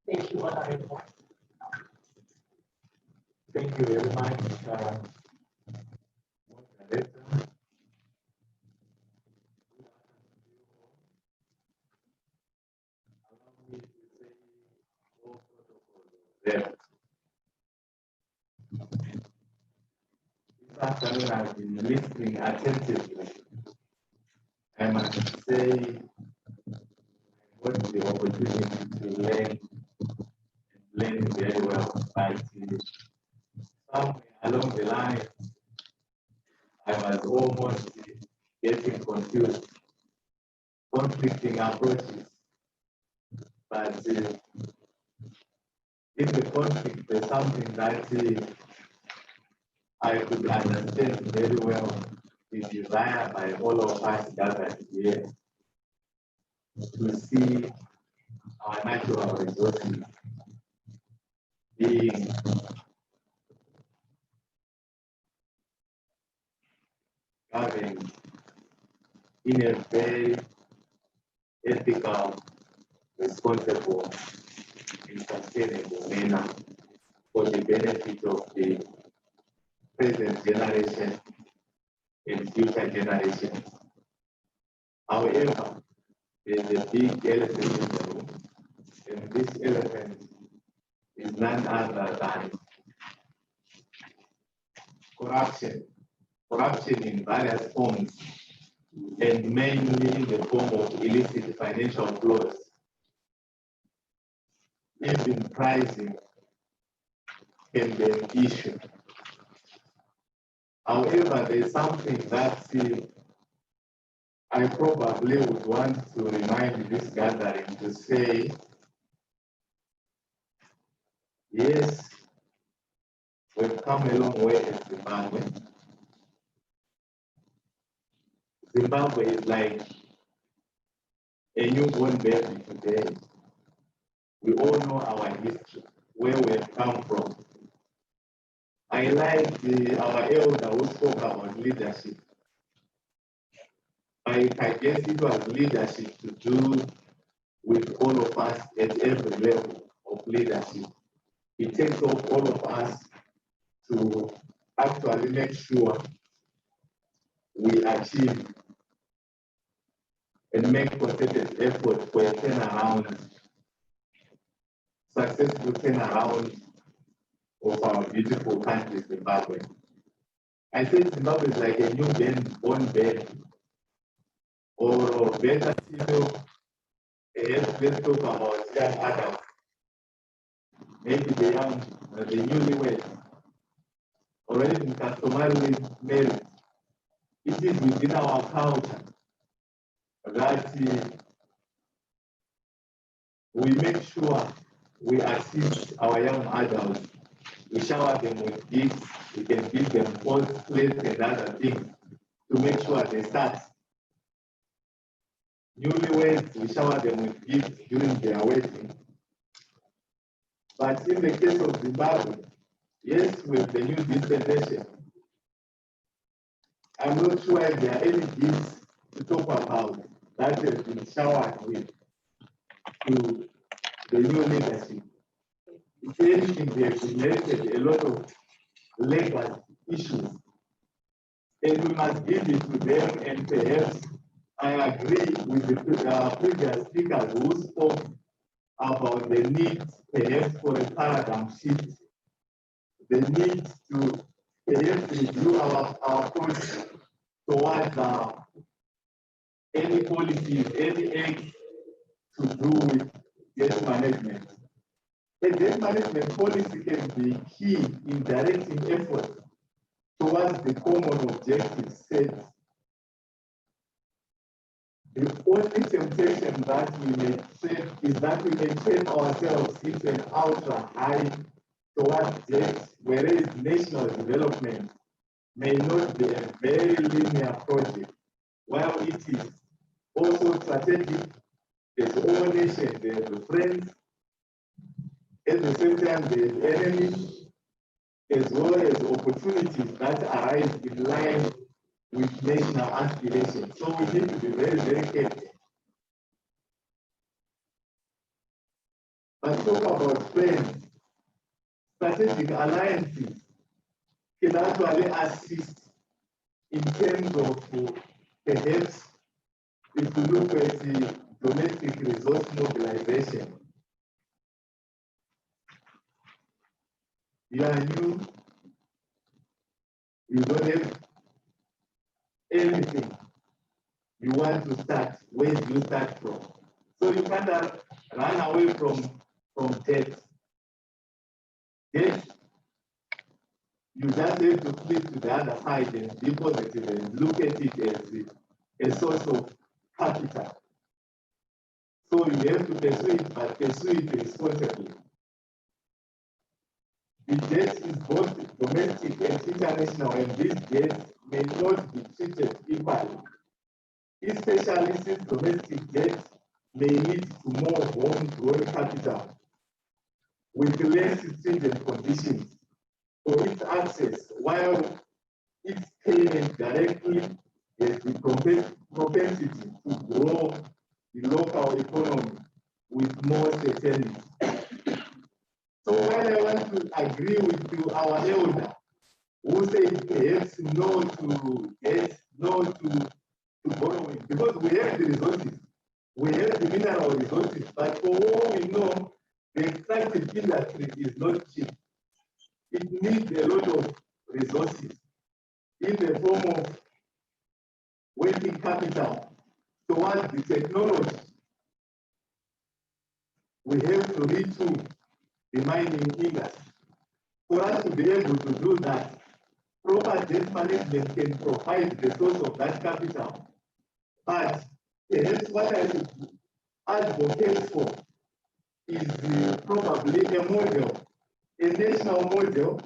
Speaker 3: Thank you, Honorable.
Speaker 5: Thank you very much, Moderator. Allow me to say all protocols there. This afternoon I've been listening attentively. I must say I got the opportunity to learn very well, but somewhere along the line, I was almost getting confused, conflicting approaches. But if the conflict is something that I could understand very well, the desire by all of us gathered here to see our natural resources being governed in a very ethical, responsible, and sustainable manner for the benefit of the present generation and future generations. However, there's a big elephant in the room, and this elephant is none other than corruption. Corruption in various forms, and mainly in the form of illicit financial flows. Even pricing can be an issue. However, there's something that I probably would want to remind this gathering to say, yes, we've come a long way in Zimbabwe. Zimbabwe is like a newborn baby today. We all know our history, where we have come from. I like our elder who spoke about leadership. I guess it was leadership to do with all of us at every level of leadership. It takes off all of us to actually make sure we achieve and make concerted effort for a turnaround, successful turnaround of our beautiful country, Zimbabwe. I think Zimbabwe is like a newborn baby, or better still, let's talk about young adults, maybe the newlyweds, or even customarily married. It is within our culture that we make sure we assist our young adults. We shower them with gifts, we can give them pots, plates, and other things to make sure they start. Newlyweds, we shower them with gifts during their wedding. But in the case of Zimbabwe, yes, with the new dispensation, I'm not sure if there are any gifts to talk about that has been showered with to the new leadership. If anything, they have generated a lot of legacy issues. And we must give it to them, and perhaps I agree with the previous speaker who spoke about the need perhaps for a paradigm shift, the need to perhaps review our approach towards any policies, any acts to do with debt management. A debt management policy can be key in directing efforts towards the common objectives set. The only temptation that we may set is that we may train ourselves into an ultra high towards debt, whereas national development may not be a very linear project. While it is also strategic, there's all nation, there's the friends, at the same time there's enemies, as well as opportunities that arise in line with national aspirations. So we need to be very, very careful. But talk about friends, strategic alliances can actually assist in terms of perhaps if you look at the domestic resource mobilization. You are new, you don't have anything. You want to start, where do you start from? So you can't run away from debt. Debt, you just have to flip to the other side and be positive and look at it as a source of capital. So you have to pursue it, but pursue it responsibly. The debt is both domestic and international, and these debts may not be treated equally, especially since domestic debt may lead to more homegrown capital with less stringent conditions for its access, while its payment directly has the propensity to grow the local economy with more certainty. So while I want to agree with you, our elder, who said perhaps no to debt, no to borrowing, because we have the resources, we have the mineral resources, but for all we know, the extractive industry is not cheap. It needs a lot of resources in the form of working capital towards the technology. We have to retool the mining industry. For us to be able to do that, proper debt management can provide the source of that capital. But perhaps what I would advocate for is probably a model, a national model,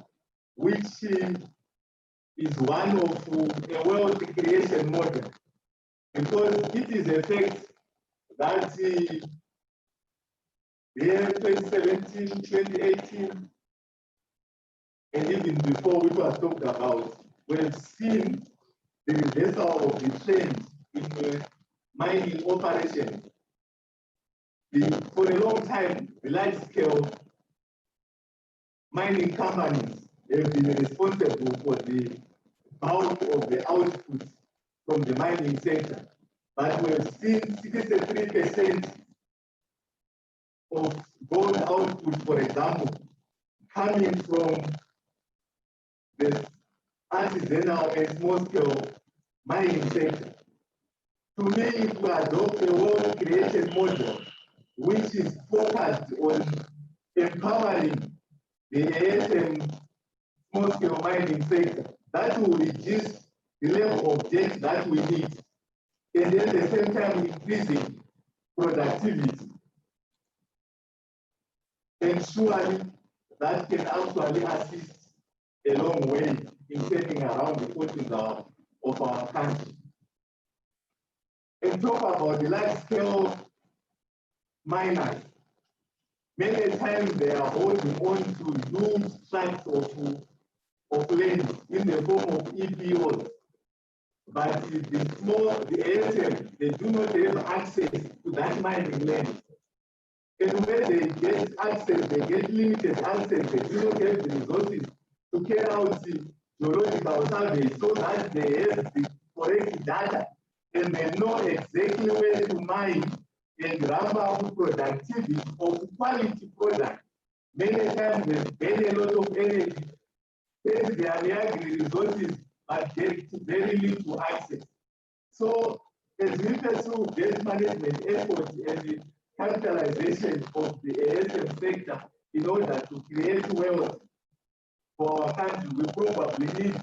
Speaker 5: which is one of a wealth creation model, because it is a fact that the year 2017, 2018, and even before, which was talked about, we've seen the reversal of the trend in mining operations. For a long time, the large-scale mining companies have been responsible for the bulk of the output from the mining sector. But we have seen 63% of gold output, for example, coming from the artisanal and small-scale mining sector. To me, if we adopt a wealth creation model which is focused on empowering the ASM small-scale mining sector, that will reduce the level of debt that we need, and at the same time increasing productivity. And surely that can actually assist a long way in turning around the fortunes of our country. And talk about the large-scale miners. Many times they are holding on to huge tracts of land in the form of EPOs. But the ASM, they do not have access to that mining land. And when they get access, they get limited access, they do not have the resources to carry out the geological survey so that they have the correct data and they know exactly where to mine and ramp up productivity of quality product. Many times they spend a lot of energy, spend their agri resources, but get very little access. So as we pursue debt management efforts and the capitalization of the ASM sector in order to create wealth for our country, we probably need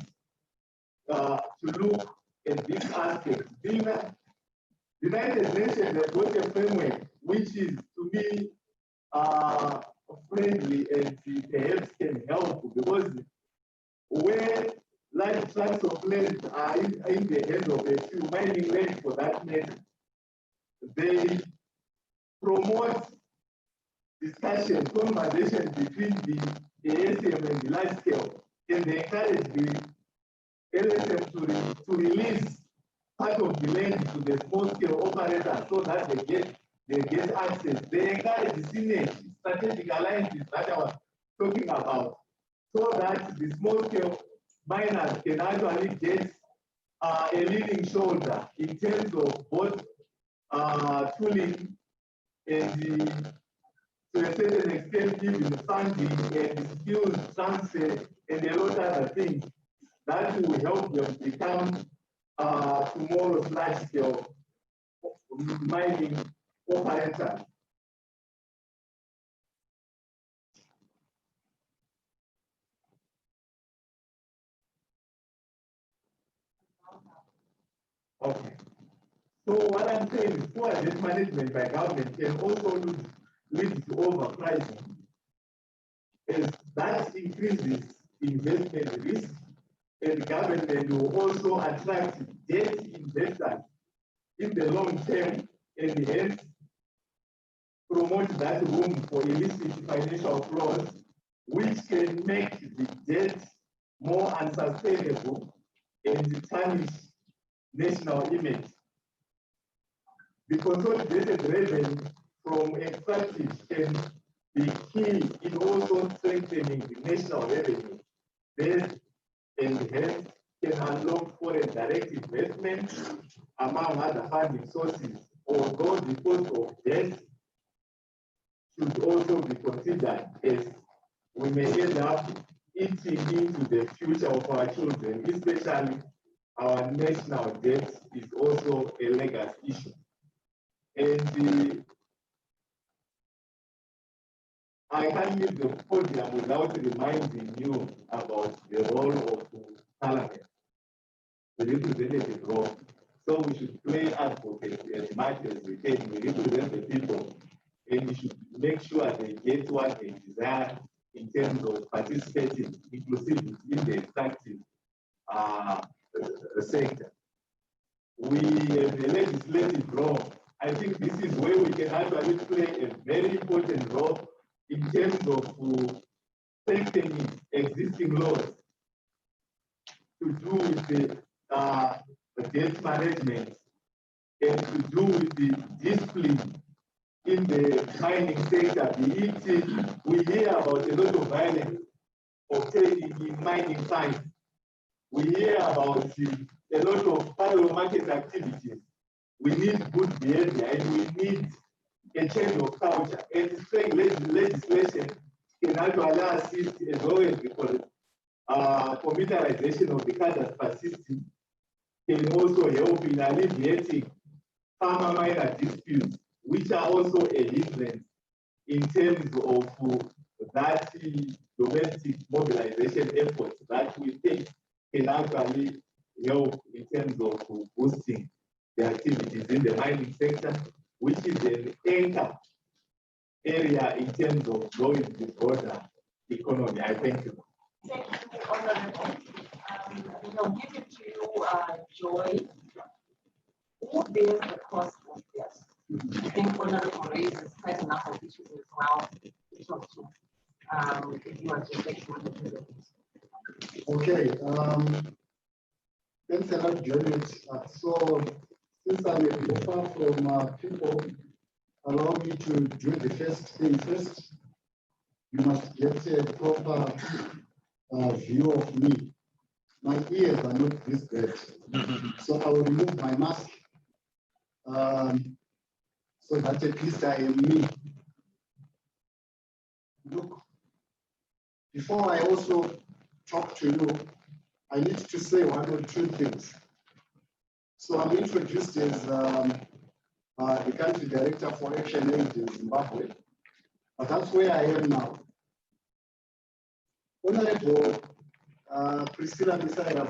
Speaker 5: to look at this aspect. The United Nations has got a framework which is, to me, friendly and perhaps can help, because where large tracts of land are in the hands of a few, mining land for that matter, they promote discussion, conversation between the ASM and the large scale, and they encourage the LSM to release part of the land to the small scale operators so that they get access. They encourage the synergy, strategic alliances that I was talking about, so that the small scale miners can actually get a leading shoulder in terms of both tooling and to a certain extent even funding and skills transfer and a lot of other things that will help them become tomorrow's large-scale mining operators. Okay. So what I'm saying is poor debt management by government can also lead to overpricing, as that increases investment risk, and government will also attract debt investors in the long term and hence promote that room for illicit financial flows, which can make the debt more unsustainable and tarnish national image. The consolidated revenue from extractives can be key in also strengthening the national revenue base and hence can unlock foreign direct investment among other funding sources, although the cost of debt should also be considered, as we may end up eating into the future of our children, especially our national debt is also a legacy issue. And I can't leave the podium without reminding you about the role of Parliament, the representative role. So we should play advocate as much as we can. We represent the people, and we should make sure they get what they desire in terms of participating inclusively in the extractive sector. We have a legislative role. I think this is where we can actually play a very important role in terms of strengthening existing laws to do with the debt management and to do with the discipline in the mining sector. We hear about a lot of violence obtaining in mining sites. We hear about a lot of parallel market activities. We need good behavior and we need a change of culture. And strong legislation can actually assist, as well as the computerization of the cadastre system can also help in alleviating farmer-miner disputes, which are also a hindrance in terms of that domestic mobilization efforts that we think can actually help in terms of boosting the activities in the mining sector, which is an anchor area in terms of growing the broader economy. I thank you.
Speaker 3: Thank you, Honorable. I'll give it to you, Joy. Who bears the cost of this? I think Honorable raises quite a number of issues as well. If you want to take one of them.
Speaker 6: Okay. Thanks a lot, Janet. So, since I'm a offer from people, allow me to do the first thing first. You must get a proper view of me. My ears are not this bad, so I will remove my mask so that at least I am me. Look, before I also talk to you, I need to say one or two things. So I'm introduced as the country director for Action Aid in Zimbabwe, but that's where I am now. Honorable Priscilla Misaya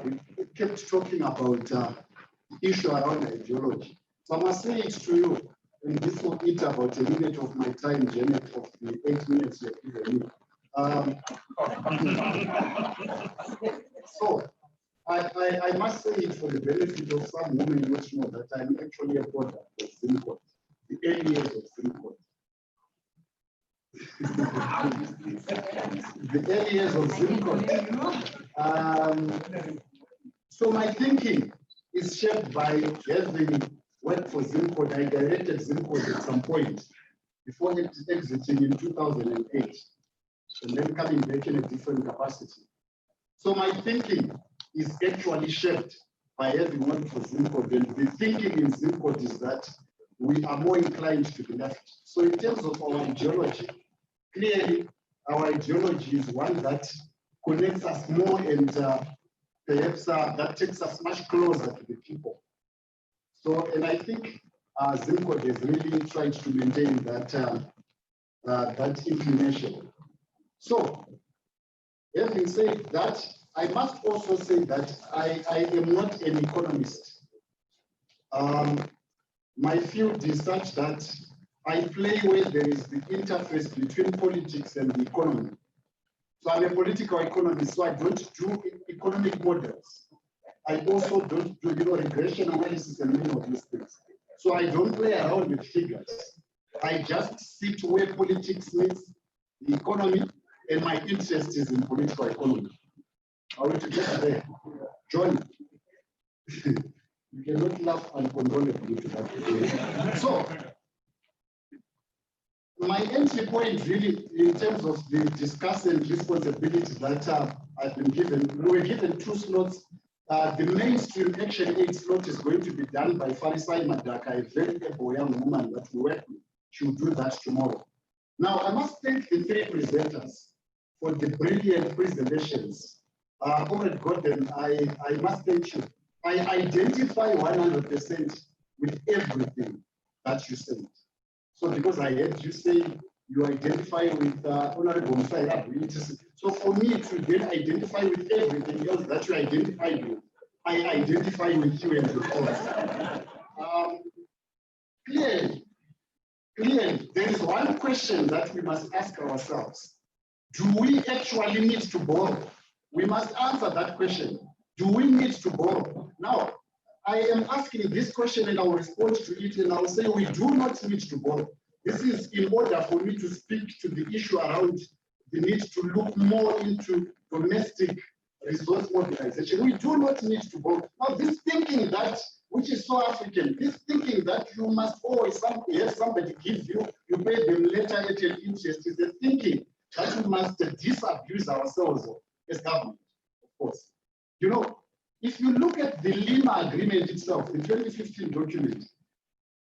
Speaker 6: kept talking about issue around ideology. So I must say it to you, and this will eat about a minute of my time, Janet, of the 8 minutes you have given me. So I must say it for the benefit of some women which know that I'm actually a product of Zimbabwe, the early years of Zimbabwe. The early years of Zimbabwe. So my thinking is shaped by having worked for Zimbabwe. I directed Zimbabwe at some point before exiting in 2008, and then coming back in a different capacity. So my thinking is actually shaped by having worked for Zimbabwe, and the thinking in Zimbabwe is that we are more inclined to the left. So in terms of our ideology, clearly our ideology is one that connects us more and perhaps that takes us much closer to the people. So, and I think Zimbabwe has really tried to maintain that, that inclination. So, having said that, I must also say that I am not an economist. My field is such that I play where there is the interface between politics and the economy. So I'm a political economist, so I don't do economic models. I also don't do regression analysis and many of these things. So I don't play around with figures. I just sit where politics meets the economy, and my interest is in political economy. Are we together there? John, you cannot laugh uncontrollably to that. So, my entry point really, in terms of the discussion responsibility that I've been given, we were given 2 slots. The mainstream Action Aid slot is going to be done by Farisai Madaka, a very able young woman that we work with. She'll do that tomorrow. Now, I must thank the 3 presenters for the brilliant presentations. Comrade Gordon, I must thank you. I identify 100% with everything that you said. So because I heard you say you identify with Honorable Musai, so for me to then identify with everything else that you identified with, I identify with you and your cause. Clearly, there is one question that we must ask ourselves. Do we actually need to borrow? We must answer that question. Do we need to borrow? Now, I am asking this question and I will respond to it, and I will say we do not need to borrow. This is in order for me to speak to the issue around the need to look more into domestic resource mobilization. We do not need to borrow. Now, this thinking that, which is so African, this thinking that you must always have somebody give you, you pay them later at an interest, is a thinking that we must disabuse ourselves of as government, of course. You know, if you look at the Lima Agreement itself, the 2015 document,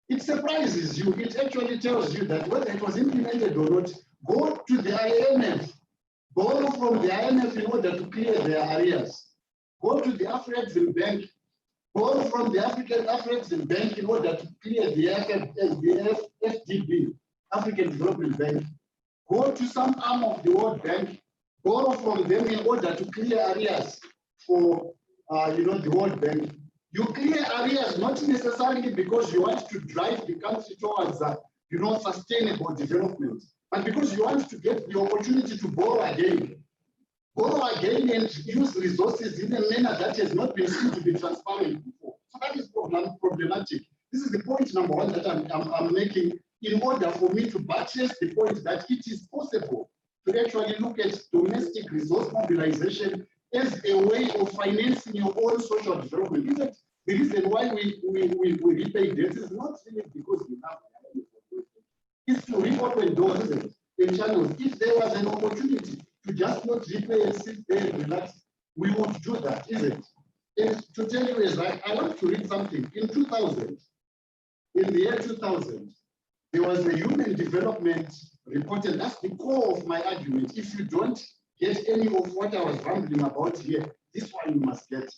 Speaker 6: it surprises you. It actually tells you that whether it was implemented or not, go to the IMF, borrow from the IMF in order to clear their arrears. Go to the African Bank, borrow from the African Bank in order to clear the FDB, African Development Bank. Go to some arm of the World Bank, borrow from them in order to clear arrears for the World Bank. You clear arrears not necessarily because you want to drive the country towards sustainable development, but because you want to get the opportunity to borrow again and use resources in a manner that has not been seen to be transparent before. So that is problematic. This is the point number 1 that I'm making in order for me to buttress the point that it is possible to actually look at domestic resource mobilization as a way of financing your own social development. Isn't it? The reason why we repay debts is not really because we have it's to reopen doors, isn't it, in channels. If there was an opportunity to just not repay and sit there and relax, we would do that, isn't it? And to tell you is I want to read something. In 2000, in the year 2000, there was a human development report, and that's the core of my argument. If you don't get any of what I was rambling about here, this one you must get.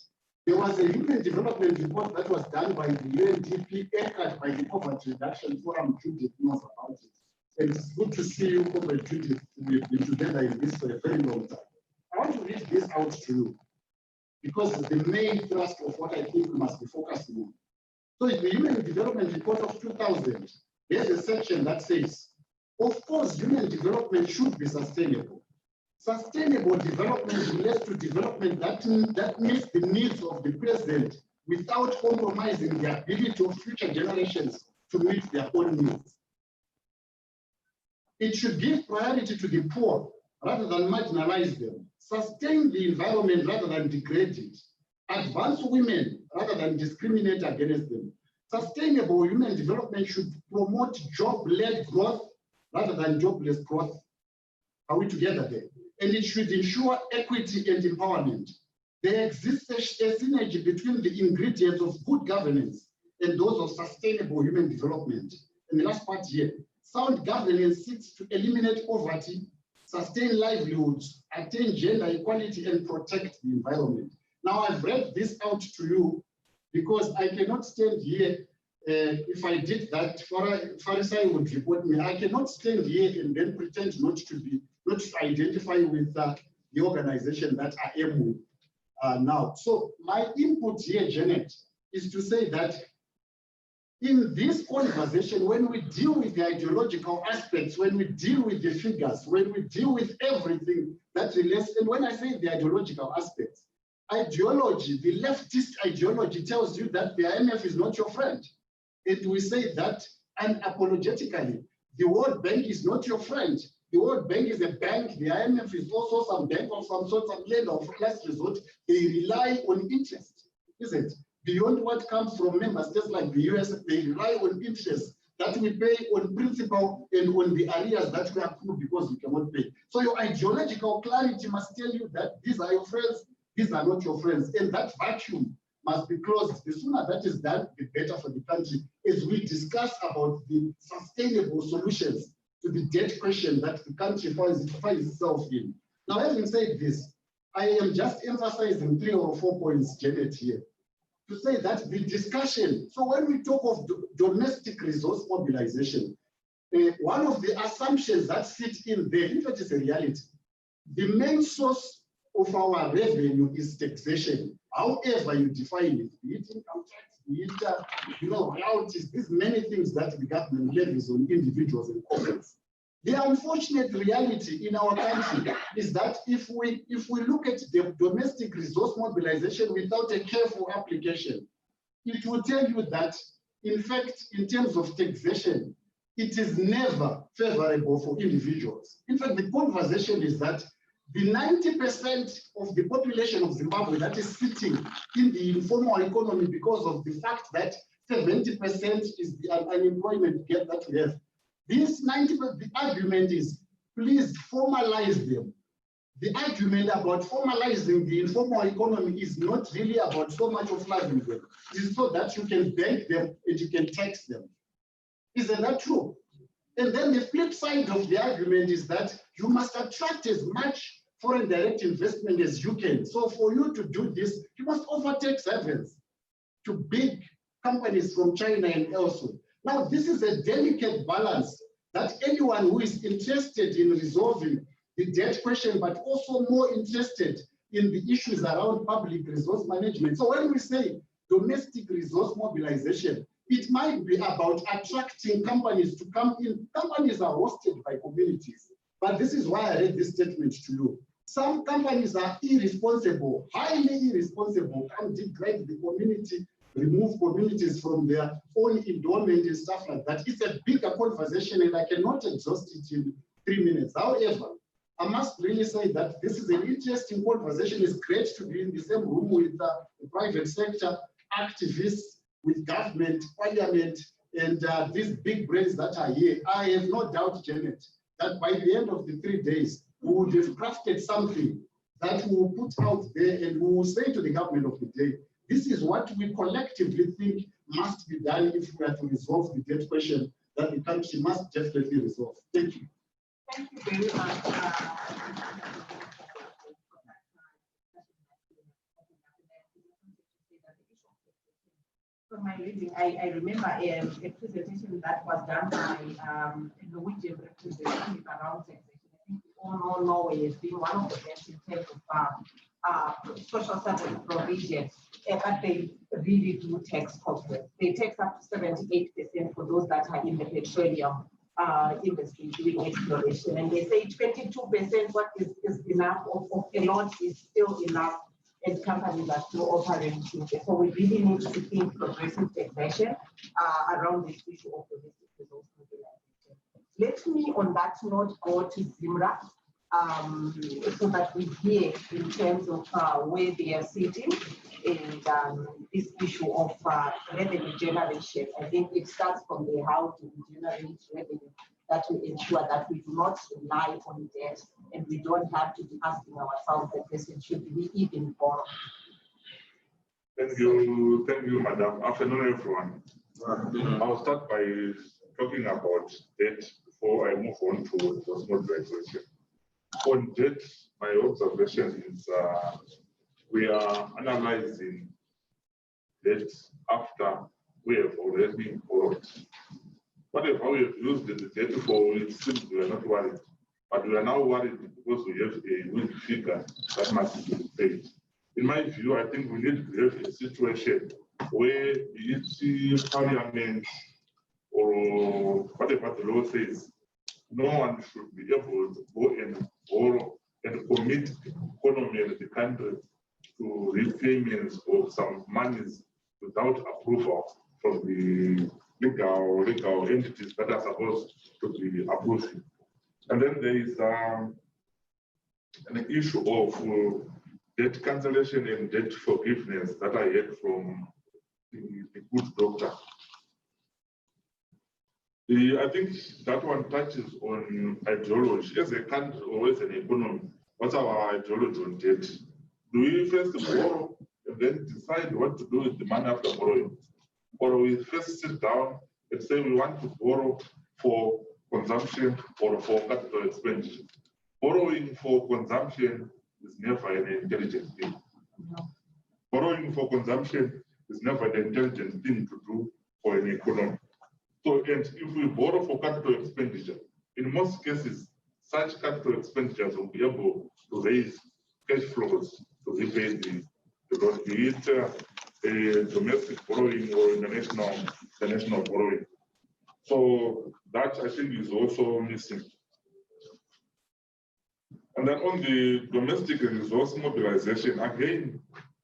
Speaker 6: There was a human development report that was done by the UNDP, echoed by the Poverty Reduction Forum. Judith knows about it. And it's good to see you, Comrade Judith. We've been together in this for a very long time. I want to read this out to you because it's the main thrust of what I think we must be focusing on. So in the Human Development Report of 2000, there's a section that says, of course, human development should be sustainable. Sustainable development relates to development that meets the needs of the present without compromising the ability of future generations to meet their own needs. It should give priority to the poor rather than marginalize them, sustain the environment rather than degrade it, advance women rather than discriminate against them. Sustainable human development should promote job-led growth rather than jobless growth. Are we together there? And it should ensure equity and empowerment. There exists a synergy between the ingredients of good governance and those of sustainable human development. And the last part here, sound governance seeks to eliminate poverty, sustain livelihoods, attain gender equality, and protect the environment. Now, I've read this out to you because I cannot stand here. If I did that, Pharisee would report me. I cannot stand here and then pretend not to identify with the organization that I am with now. So my input here, Janet, is to say that in this conversation, when we deal with the ideological aspects, when we deal with the figures, when we deal with everything that relates, and when I say the ideological aspects, ideology, the leftist ideology tells you that the IMF is not your friend. And we say that unapologetically, the World Bank is not your friend. The World Bank is a bank. The IMF is also some bank of some sort, some lender of last resort. They rely on interest, isn't it? Beyond what comes from member states like the US, they rely on interest that we pay on principal and on the arrears that we accrue because we cannot pay. So your ideological clarity must tell you that these are your friends, these are not your friends. And that vacuum must be closed. The sooner that is done, the better for the country, as we discuss about the sustainable solutions to the debt question that the country finds itself in. Now, having said this, I am just emphasizing 3 or 4 points, Janet, here, to say that the discussion, so when we talk of domestic resource mobilization, one of the assumptions that sit in there, in fact, is a reality. The main source of our revenue is taxation. However you define it, be it income tax, be it royalties, these many things that the government levies on individuals and corporates. The unfortunate reality in our country is that if we look at the domestic resource mobilization without a careful application, it will tell you that, in fact, in terms of taxation, it is never favorable for individuals. In fact, the conversation is that the 90% of the population of Zimbabwe that is sitting in the informal economy because of the fact that 70% is the unemployment gap that we have. This 90%, the argument is, please formalize them. The argument about formalizing the informal economy is not really about so much of loving them. It is so that you can bank them and you can tax them. Isn't that true? And then the flip side of the argument is that you must attract as much foreign direct investment as you can. So for you to do this, you must offer tax havens to big companies from China and elsewhere. Now, this is a delicate balance that anyone who is interested in resolving the debt question, but also more interested in the issues around public resource management. So when we say domestic resource mobilization, it might be about attracting companies to come in. Companies are hosted by communities. But this is why I read this statement to you. Some companies are irresponsible, highly irresponsible, can degrade the community, remove communities from their own endowment and stuff like that. It's a bigger conversation and I cannot exhaust it in 3 minutes. However, I must really say that this is an interesting conversation. It's great to be in the same room with the private sector, activists, with government, parliament, and these big brains that are here. I have no doubt, Janet, that by the end of the 3 days, we would have crafted something that we will put out there and we will say to the government of the day, this is what we collectively think must be done if we are to resolve the debt question that the country must definitely resolve. Thank you.
Speaker 3: Thank you very much. From my reading, I remember a presentation that was done by a Norwegian representative around taxation. I think we all know Norway as being one of the best in terms of social service provision, but they really do tax corporates. They tax up to 78% for those that are in the petroleum industry doing exploration, and they say 22% what is enough of a lot is still enough, and companies are still operating. So we really need to think progressive taxation around this issue of domestic resource mobilization. Let me on that note go to Zimra so that we hear in terms of where they are sitting and this issue of revenue generation. I think it starts from the how to generate revenue that will ensure that we do not rely on debt and we don't have to be asking ourselves the question, should we even borrow?
Speaker 7: Thank you, Madam. Afternoon, everyone. I'll start by talking about debt before I move on to the small question. On debt, my observation is we are analyzing debt after we have already borrowed. Whatever we have used the debt for, it seems we are not worried. But we are now worried because we have a weak figure that must be paid. In my view, I think we need to have a situation where each parliament or whatever the law says, no one should be able to go and borrow and commit the economy of the country to repayments of some monies without approval from the legal entities that are supposed to be approving. And then there is an issue of debt cancellation and debt forgiveness that I heard from the good doctor. I think that one touches on ideology. As a country or as an economy, what's our ideology on debt? Do we first borrow and then decide what to do with the money after borrowing? Or we first sit down and say we want to borrow for consumption or for capital expenditure? Borrowing for consumption is never an intelligent thing. Borrowing for consumption is never an intelligent thing to do for an economy. So, and if we borrow for capital expenditure, in most cases, such capital expenditures will be able to raise cash flows to repay the loan, be it a domestic borrowing or international borrowing. So that I think is also missing. And then on the domestic resource mobilization, again,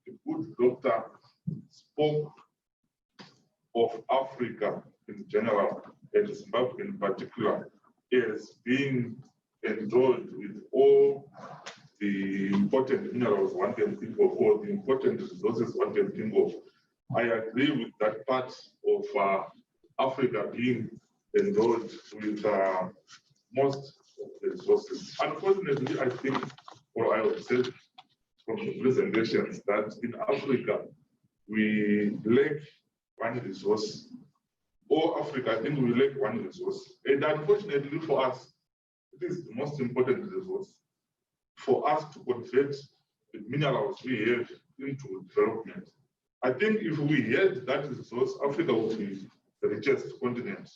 Speaker 7: the good doctor spoke of Africa in general and Zimbabwe in particular as being endowed with all the important minerals one can think of, or the important resources one can think of. I agree with that part of Africa being endowed with most of the resources. Unfortunately, I think, or I would say from the presentations, that in Africa, we lack one resource. All Africa, I think we lack one resource. And unfortunately for us, it is the most important resource for us to convert the minerals we have into development. I think if we had that resource, Africa would be the richest continent.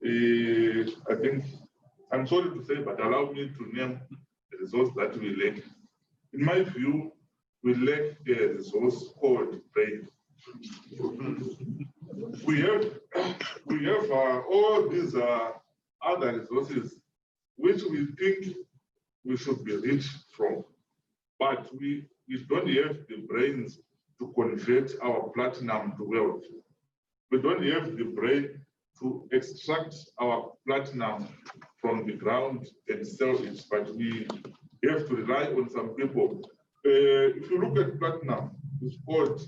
Speaker 7: I think, I'm sorry to say, but allow me to name the resource that we lack. In my view, we lack a resource called brain. We have all these other resources which we think we should be rich from, but we don't have the brains to convert our platinum to wealth. We don't have the brain to extract our platinum from the ground and sell it, but we have to rely on some people. If you look at platinum, it's called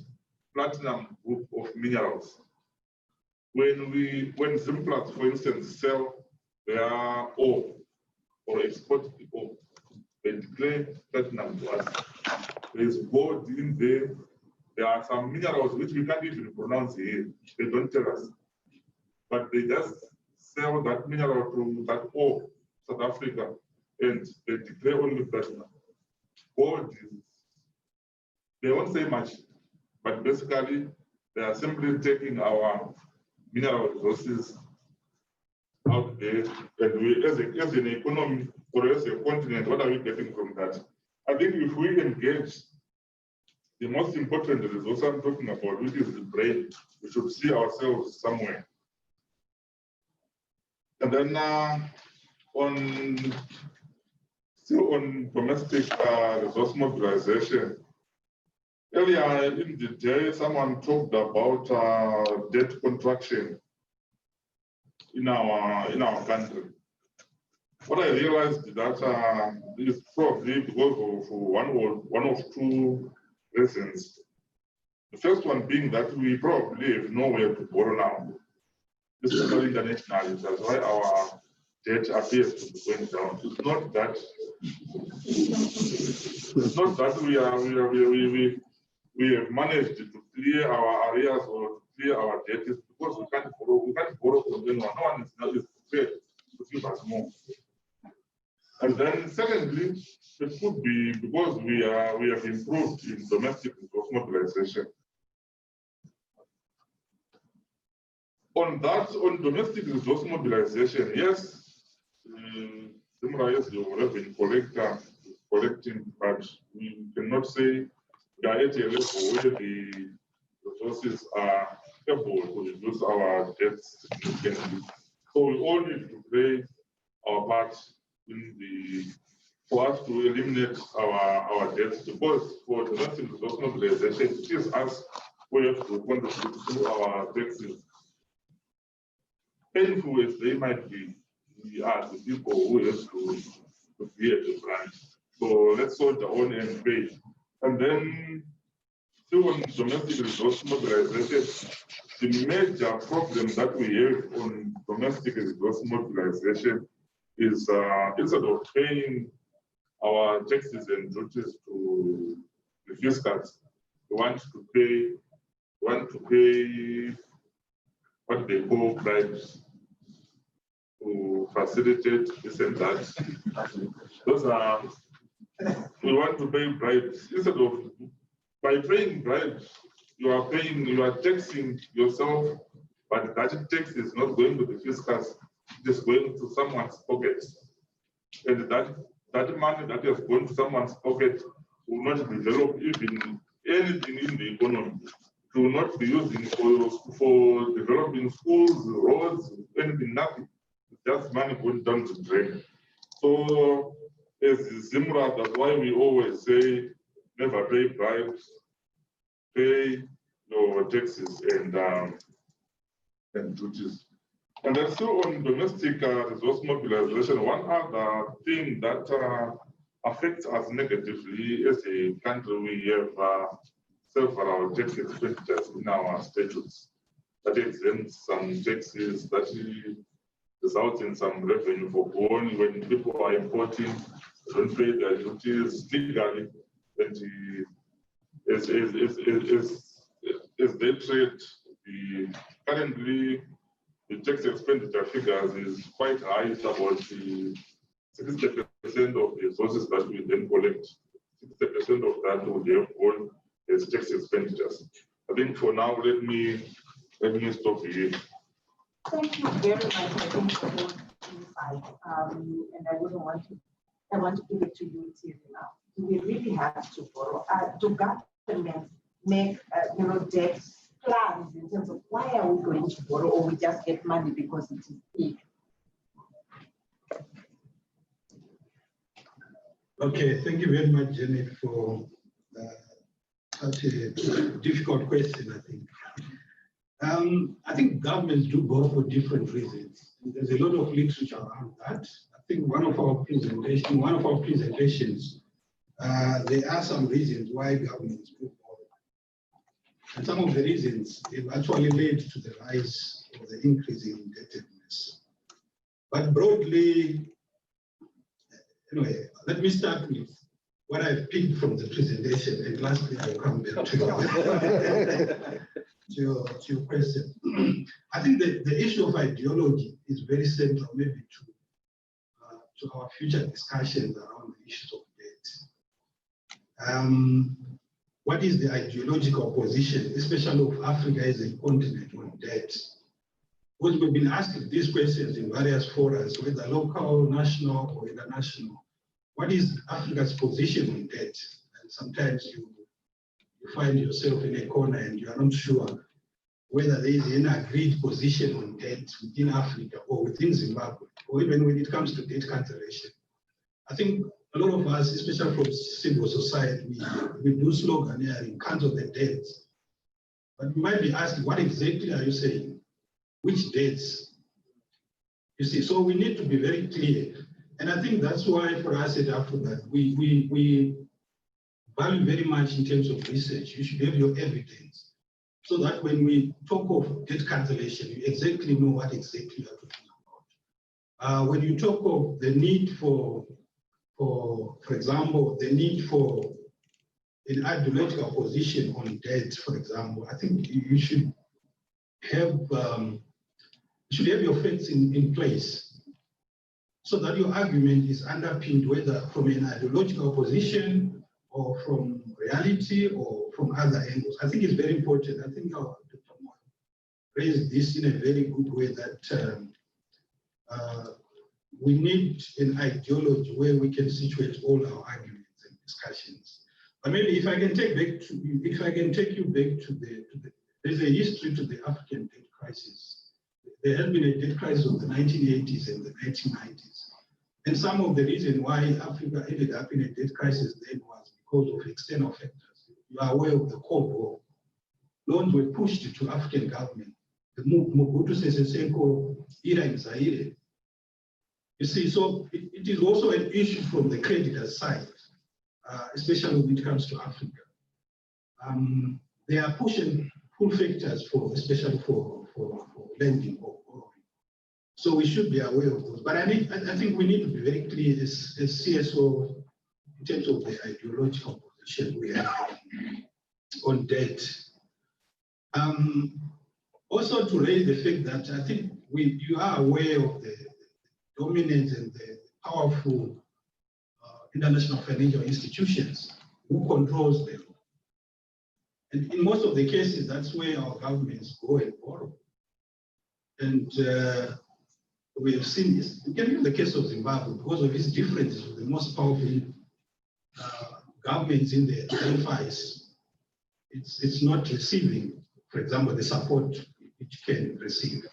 Speaker 7: platinum group of minerals. When Zimplats, for instance, sell their ore or export the ore, they declare platinum to us. There is gold in there. There are some minerals which we can't even pronounce here. They don't tell us. But they just sell that mineral to that ore, South Africa, and they declare only platinum. Gold is, they won't say much, but basically they are simply taking our mineral resources out there, and we, as an economy or as a continent, what are we getting from that? I think if we engage the most important resource I'm talking about, which is the brain, we should see ourselves somewhere. And then still on domestic resource mobilization. Earlier in the day, someone talked about debt contraction in our country. What I realized is that is probably because of one of two reasons. The first one being that we probably have nowhere to borrow now. This is not international. That's why our debt appears to be going down. It's not that we have managed to clear our areas or to clear our debt. It's because we can't borrow from anyone. No one is prepared to give us more. And then secondly, it could be because we have improved in domestic resource mobilization. On domestic resource mobilization, yes, similar as you have been collecting, but we cannot say we are at a level where the resources are able to reduce our debts significantly. So we all need to play our part for us to eliminate our debts, because for domestic resource mobilization, it is us who have to contribute to our taxes. Painful as they might be, we are the people who have to bear the brunt. So let's soldier on and pay. And then, still on domestic resource mobilization, the major problem that we have on domestic resource mobilization is instead of paying our taxes and duties to the fiscals, we want to pay what they call bribes to facilitate this and that. We want to pay bribes. Instead of, by paying bribes, you are taxing yourself, but that tax is not going to the fiscals, it is going to someone's pocket. And that money that has gone to someone's pocket will not develop even anything in the economy. It will not be used for developing schools, roads, anything, nothing. It's just money going down the drain. So as Zimra, that's why we always say never pay bribes, pay your taxes and duties. And then still on domestic resource mobilization, one other thing that affects us negatively as a country, we have several tax expenditures in our statutes that exempts some taxes, that result in some revenue for born when people are importing, don't pay their duties legally, and as they trade, currently the tax expenditure figures is quite high. It's about 60% of the resources that we then collect. 60% of that will have gone as tax expenditures. I think for now, let me stop here.
Speaker 3: Thank you very much, I think, for those insights. And I want to give it to you, Thierry, now. Do we really have to borrow? Do governments make debt plans in terms of why are we going to borrow, or we just get money because it is big?
Speaker 1: Okay, thank you very much, Janet, for such a difficult question, I think. I think governments do borrow for different reasons.
Speaker 8: There's a lot of literature around that. I think one of our presentations, there are some reasons why governments move forward. And some of the reasons have actually led to the rise or the increase in indebtedness. But broadly, anyway, let me start with what I've picked from the presentation, and lastly, I'll come back to your question. I think the issue of ideology is very central, maybe to our future discussions around the issues of debt. What is the ideological position, especially of Africa as a continent, on debt? Because we've been asked these questions in various forums, whether local, national, or international. What is Africa's position on debt? And sometimes you find yourself in a corner and you are not sure whether there is an agreed position on debt within Africa or within Zimbabwe, or even when it comes to debt cancellation. I think a lot of us, especially from civil society, we do sloganeering, cancel the debts. But you might be asking, what exactly are you saying? Which debts? You see, so we need to be very clear. And I think that's why for us at Africa, we value very much in terms of research. You should have your evidence, so that when we talk of debt cancellation, you exactly know what exactly you are talking about. When you talk of the need for example, the need for an ideological position on debt, for example, I think you should have your facts in place, so that your argument is underpinned whether from an ideological position or from reality or from other angles. I think it's very important. I think Dr. Moore raised this in a very good way, that we need an ideology where we can situate all our arguments and discussions. But maybe if I can take you back to there's a history to the African debt crisis. There has been a debt crisis of the 1980s and the 1990s. And some of the reason why Africa ended up in a debt crisis then was because of external factors. You are aware of the Cold War. Loans were pushed to African government. The Mobutu Sese Seko era in Zaire. You see, so it is also an issue from the creditor side, especially when it comes to Africa. There are push and pull factors especially for lending or borrowing. So we should be aware of those. But I think we need to be very clear as CSO in terms of the ideological position we have on debt. Also to raise the fact that I think you are aware of the dominance and the powerful international financial institutions, who controls them. And in most of the cases, that's where our governments go and borrow. And we have seen this. We can use the case of Zimbabwe because of its differences with the most powerful governments in the FIs. It's not receiving, for example, the support it can receive.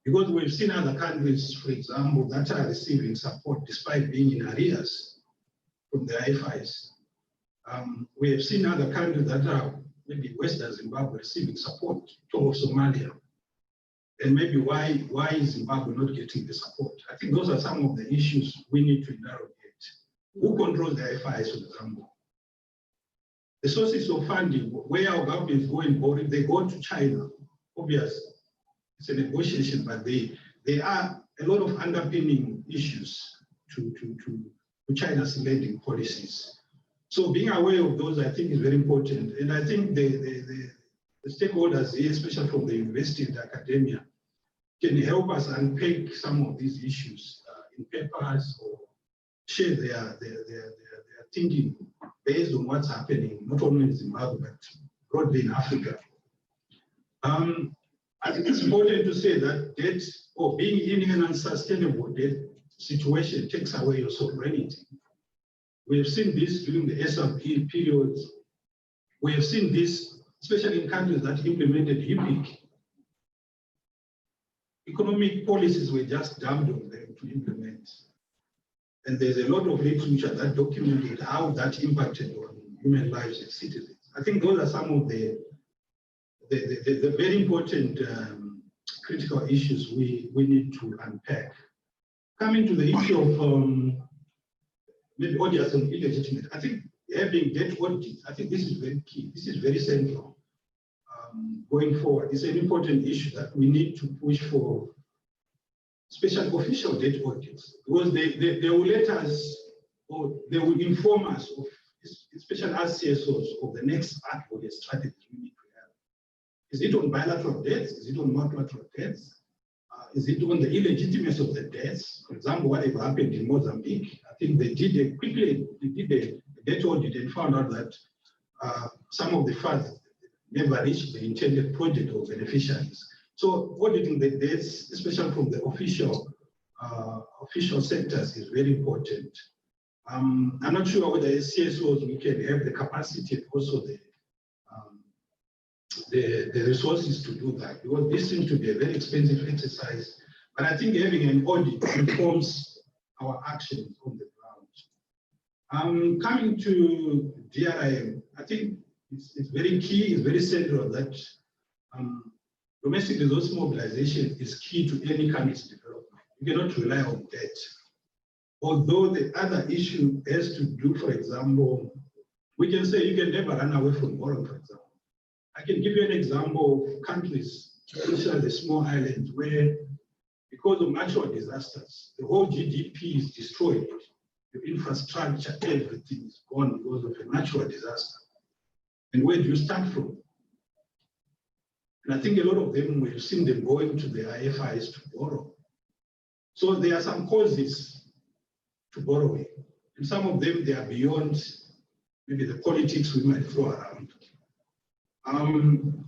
Speaker 8: Because we've seen other countries, for example, that are receiving support despite being in arrears from the FIs. We have seen other countries that are maybe Western Zimbabwe receiving support, top of Somalia. And maybe why is Zimbabwe not getting the support? I think those are some of the issues we need to interrogate. Who controls the FIs, for example? The sources of funding, where our governments go and borrow, they go to China. Obviously, it's a negotiation, but there are a lot of underpinning issues to China's lending policies. So being aware of those, I think, is very important. And I think the stakeholders here, especially from the university and academia, can help us unpack some of these issues in papers or share their thinking based on what's happening, not only in Zimbabwe, but broadly in Africa. I think it's important to say that debt, or being in an unsustainable debt situation, takes away your sovereignty. We have seen this during the SRP periods. We have seen this, especially in countries that implemented HIPIC. Economic policies were just dumped on them to implement. And there's a lot of literature that documented how that impacted on human lives and citizens. I think those are some of the very important critical issues we need to unpack. Coming to the issue of maybe audits and illegitimate, I think having debt audits, I think this is very key. This is very central going forward. It's an important issue that we need to push for special official debt audits, because they will let us, or they will inform us of, especially as CSOs, of the next audit strategy we need to have. Is it on bilateral debts? Is it on multilateral debts? Is it on the illegitimacy of the debts? For example, whatever happened in Mozambique, I think they did a debt audit and found out that some of the funds never reached the intended project or beneficiaries. So auditing the debts, especially from the official sectors, is very important. I'm not sure whether as CSOs we can have the capacity and also the resources to do that, because this seems to be a very expensive exercise. But I think having an audit informs our actions on the ground. Coming to DRIM, I think it's very key, it's very central that domestic resource mobilization is key to any country's development. You cannot rely on debt. Although the other issue has to do, for example, we can say you can never run away from borrowing, for example. I can give you an example of countries, especially the small islands, where because of natural disasters, the whole GDP is destroyed. The infrastructure, everything is gone because of a natural disaster. And where do you start from? And I think a lot of them, we've seen them going to the IFIs to borrow. So there are some causes to borrowing. And some of them, they are beyond maybe the politics we might throw around.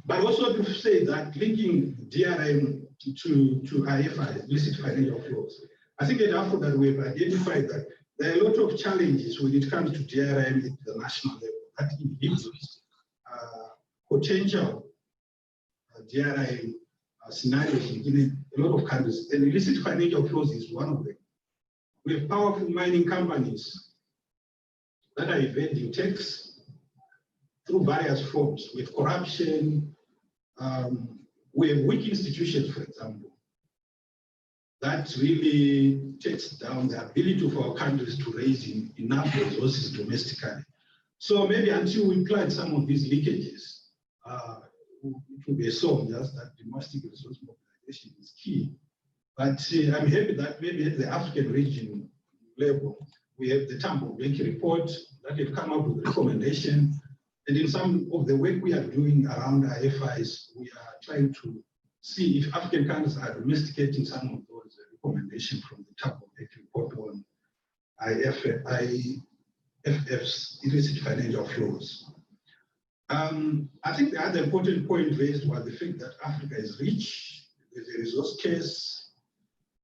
Speaker 8: But also to say that linking DRM to IFIs, illicit financial flows, I think at Africa we have identified that there are a lot of challenges when it comes to DRM at the national level that inhibits potential DRM scenarios in a lot of countries. And illicit financial flows is one of them. We have powerful mining companies that are evading tax through various forms. We have corruption. We have weak institutions, for example, that really takes down the ability for our countries to raise enough resources domestically. So maybe until we plug some of these leakages, it will be a song just that domestic resource mobilization is key. But I'm happy that maybe at the African region level, we have the Tambo Banking report that have come up with a recommendation. And in some of the work we are doing around IFIs, we are trying to see if African countries are domesticating some of those recommendations from the Tambo Banking report on IFF's illicit financial flows. I think the other important point raised was the fact that Africa is rich, there's a resource case,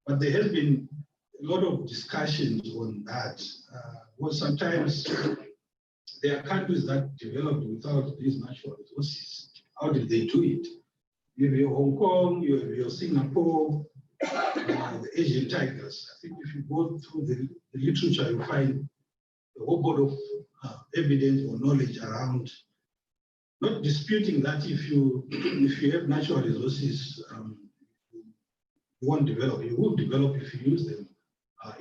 Speaker 8: but there has been a lot of discussions on that. Well, sometimes there are countries that developed without these natural resources. How did they do it? You have your Hong Kong, you have your Singapore, the Asian tigers. I think if you go through the literature, you find a whole lot of evidence or knowledge around, not disputing that if you have natural resources, you won't develop. You will develop if you use them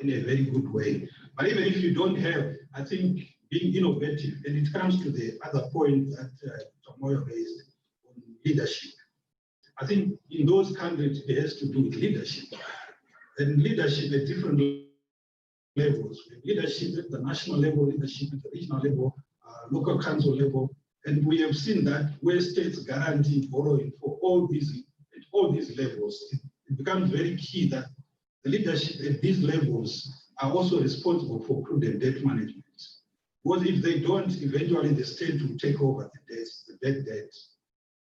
Speaker 8: in a very good way. But even if you don't have, I think being innovative, and it comes to the other point that Tomoyo raised on leadership. I think in those countries, it has to do with leadership. And leadership at different levels. Leadership at the national level, leadership at the regional level, local council level. And we have seen that where states guarantee borrowing for all these, at all these levels, it becomes very key that the leadership at these levels are also responsible for prudent debt management. Because if they don't, eventually the state will take over the debts, the bad debt.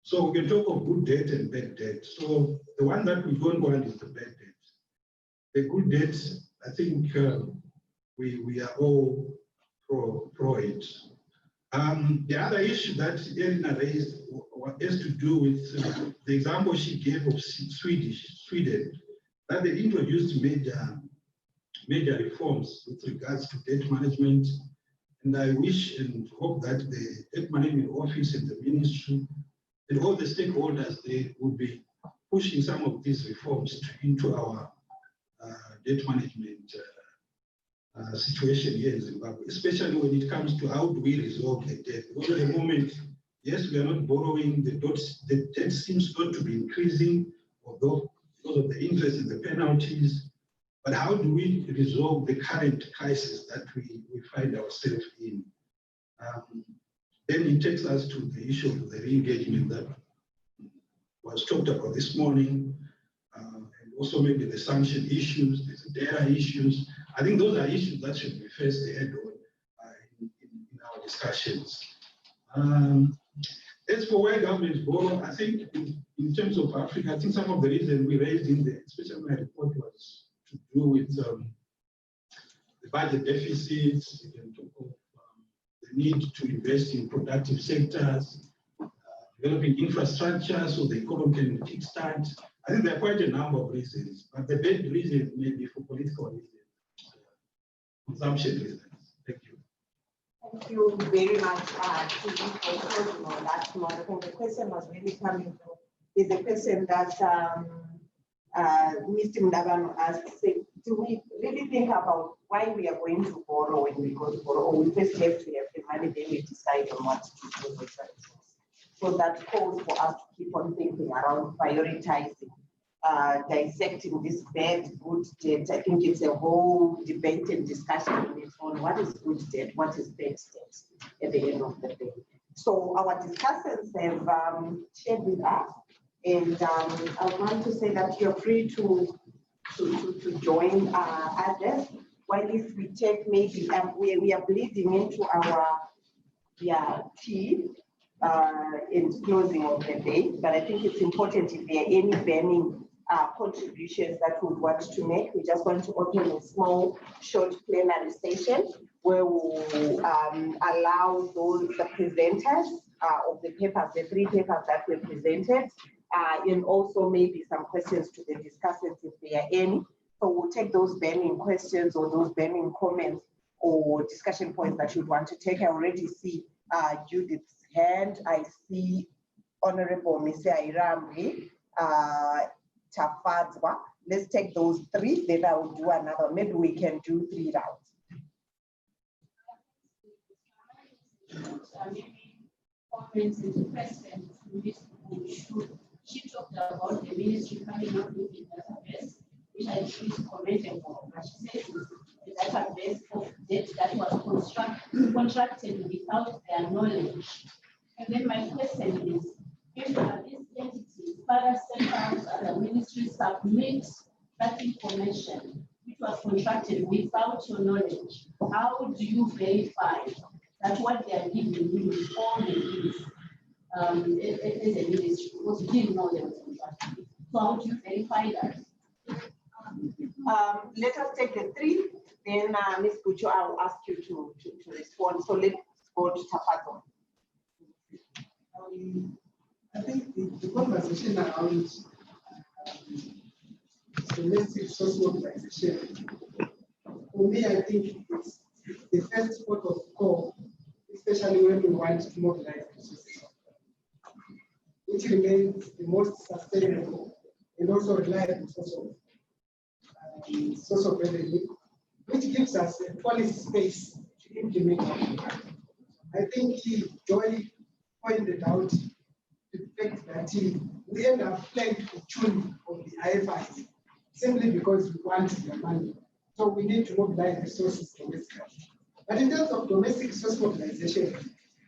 Speaker 8: So we can talk of good debt and bad debt. So the one that we don't want is the bad debt. The good debt, I think we are all pro it. The other issue that Elena raised has to do with the example she gave of Sweden, that they introduced major reforms with regards to debt management. And I wish and hope that the debt management office and the ministry and all the stakeholders, they would be pushing some of these reforms into our debt management situation here in Zimbabwe, especially when it comes to how do we resolve the debt. Because at the moment, yes, we are not borrowing, the debt seems not to be increasing, although because of the interest and the penalties. But how do we resolve the current crisis that we find ourselves in? Then it takes us to the issue of the re-engagement that was talked about this morning, and also maybe the sanction issues, the data issues. I think those are issues that should be faced head on in our discussions. As for where governments borrow, I think in terms of Africa, I think some of the reasons we raised in the special report was to do with the budget deficits. We can talk of the need to invest in productive sectors, developing infrastructure so the economy can kickstart. I think there are quite a number of reasons, but the big reason may be for political reasons, consumption reasons. Thank you.
Speaker 3: Thank you very much to you for closing on that note. I think the question was really coming from is a question that Mr. Mdabano asked, say, do we really think about why we are going to borrow when we go to borrow, or we first have to have the money, then we decide on what to do with it. So that calls for us to keep on thinking around prioritizing, dissecting this bad, good debt. I think it's a whole debate and discussion on its own. What is good debt? What is bad debt at the end of the day? So our discussants have shared with us, and I want to say that you're free to join others. While if we take maybe, we are bleeding into our tea in closing of the day, but I think it's important if there are any burning contributions that we want to make. We just want to open a small, short plenary session where we'll allow the presenters of the papers, the 3 papers that were presented, and also maybe some questions to the discussants if there are any. So we'll take those burning questions or those burning comments or discussion points that you'd want to take. I already see Judith's hand. I see Honorable Mr. Irambi, Tafadzwa. Let's take those 3, then I'll do another. Maybe we can do 3 rounds.
Speaker 4: Comments and questions in this book. She talked about the ministry coming up with the database, which I think is commendable. But she says the database of debt that was contracted without their knowledge. And then my question is, if these entities, further centers and the ministry submit that information which was contracted without your knowledge, how do you verify that what they are giving you is all it is as a ministry? Because you didn't know they were contracted. So how do you verify that?
Speaker 3: Let us take the 3, then Ms. Bucho, I will ask you to respond. So let's go to Tapato.
Speaker 9: I think the conversation around domestic resource mobilization, for me, I think it's the first port of call, especially when we want to mobilize resources, which remains the most sustainable and also reliable source of revenue, which gives us a policy space to implement our plan. I think Joy pointed out the fact that we end up playing the tune of the IFIs simply because we want the money. So we need to mobilize resources domestically. But in terms of domestic resource mobilization,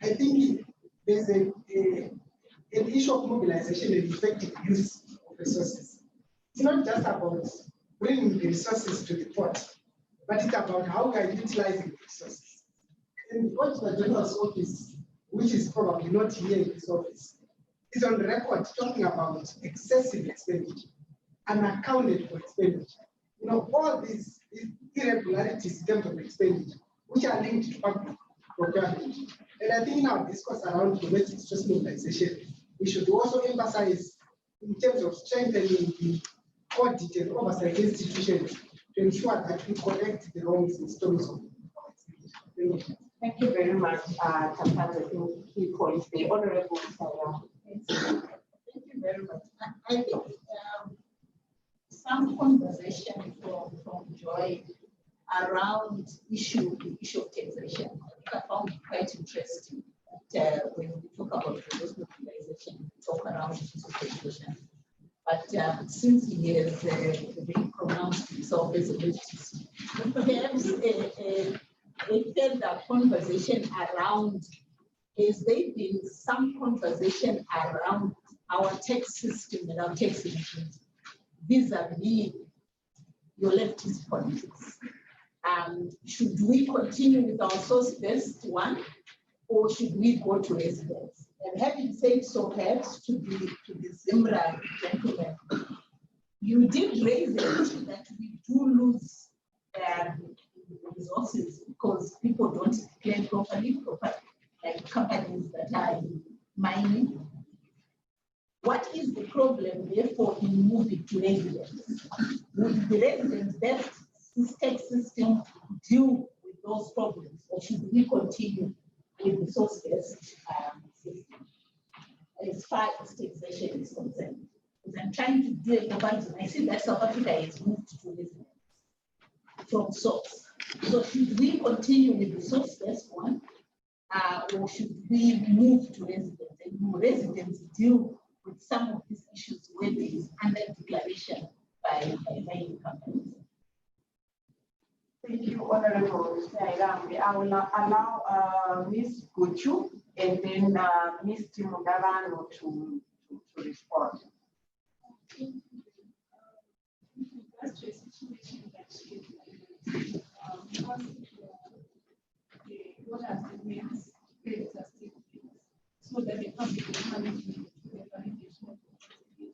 Speaker 9: I think there's an issue of mobilization and effective use of resources. It's not just about bringing the resources to the port, but it's about how we are utilizing the resources. And what the General's Office, which is probably not here in this office, is on record talking about excessive expenditure, unaccounted for expenditure. You know, all these irregularities in terms of expenditure, which are linked to public procurement. And I think in our discourse around domestic resource mobilization, we should also emphasize in terms of strengthening the audit and oversight institutions to ensure that we correct the wrongs in terms of our expenditure.
Speaker 3: Thank you very much, Tampato. I think key points. The Honorable Sarah.
Speaker 10: Thank you very much. I think some conversation from Joy around the issue of taxation. I found it quite interesting that when we talk about resource mobilization, we talk around issues of taxation. But since he has really pronounced himself as a leftist, perhaps a further conversation around, has there been some conversation around our tax system and our tax regimes vis-a-vis your leftist politics? Should we continue with our source-based one, or should we go to residents? And having said so, perhaps to the Zimbabwe gentleman, you did raise it that we do lose resources because people don't declare properly, like companies that are mining. What is the problem, therefore, in moving to residents? Would the residents-based tax system deal with those problems, or should we continue with the source-based system as far as taxation is concerned? Because I'm trying to do a comparison. I see that South Africa has moved to residents from source. So should we continue with the source-based one, or should we move to residents and do residents deal with some of these issues where there is under-declaration by mining companies?
Speaker 3: Thank you, Honorable Sairambi. I will allow Ms. Guchu and then Ms. Timugavano to respond.
Speaker 4: That's a situation that what has the means so that the public will manage the validation of the.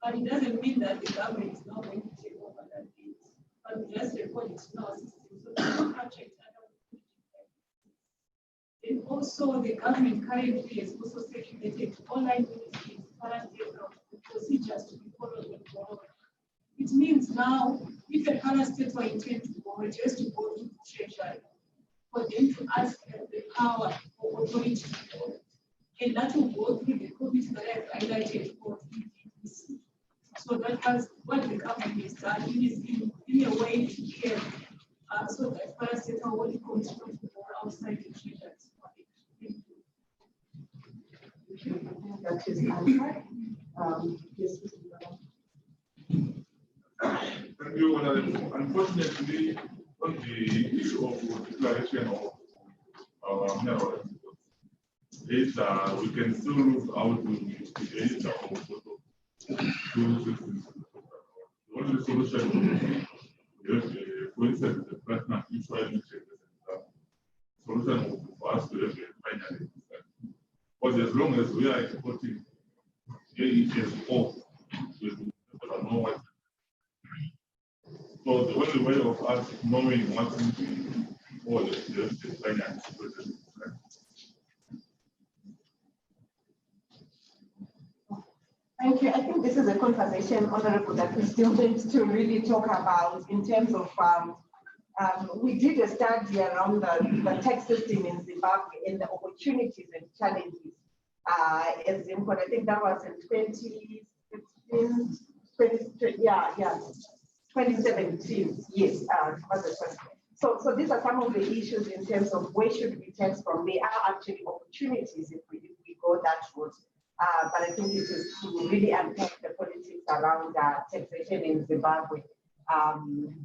Speaker 4: But it doesn't mean that the government is not going to take over that thing. But we just record it in our system so that we can check that. And also the government currently has also circulated online ministries, procedures to be followed and followed. It means now, if a parastatal intends to borrow, it has to go to the treasury for them to ask the power or authority to borrow. And that will go through the committee that I've highlighted for EDC. So that was what the government has done. It is in a way to care so that parastatal will continue to borrow outside the treasury.
Speaker 3: That is answered. Yes.
Speaker 7: Thank you, Honorable. Unfortunately, on the issue of declaration of mineral resources, we can still look out to the the only solution is, for instance, the personal insurance solution for us to have a finally. But as long as we are exporting AES off, we don't know what. So the only way of us knowing what's in the all is just the finance.
Speaker 3: Thank you. I think this is a conversation, Honorable, that we still need to really talk about in terms of, we did a study around the tax system in Zimbabwe and the opportunities and challenges as input. I think that was in 2016, 2017, yes. So these are some of the issues in terms of where should we tax from. There are actually opportunities if we go that route. But I think it is to really unpack the politics around taxation in Zimbabwe.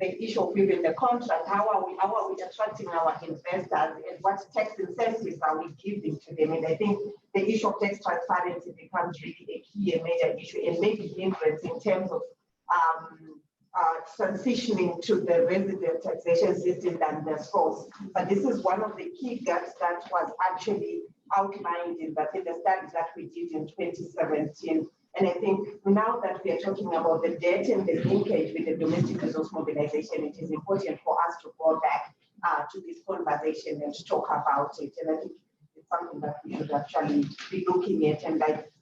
Speaker 3: The issue of even the contract, how are we attracting our investors, and what tax incentives are we giving to them? And I think the issue of tax transparency becomes really a key and major issue, and maybe hindrance in terms of transitioning to the resident taxation system than the source. But this is one of the key gaps that was actually outlined in the study that we did in 2017. And I think now that we are talking about the debt and the linkage with the domestic resource mobilization, it is important for us to go back to this conversation and talk about it. And I think it's something that we should actually be looking at, and like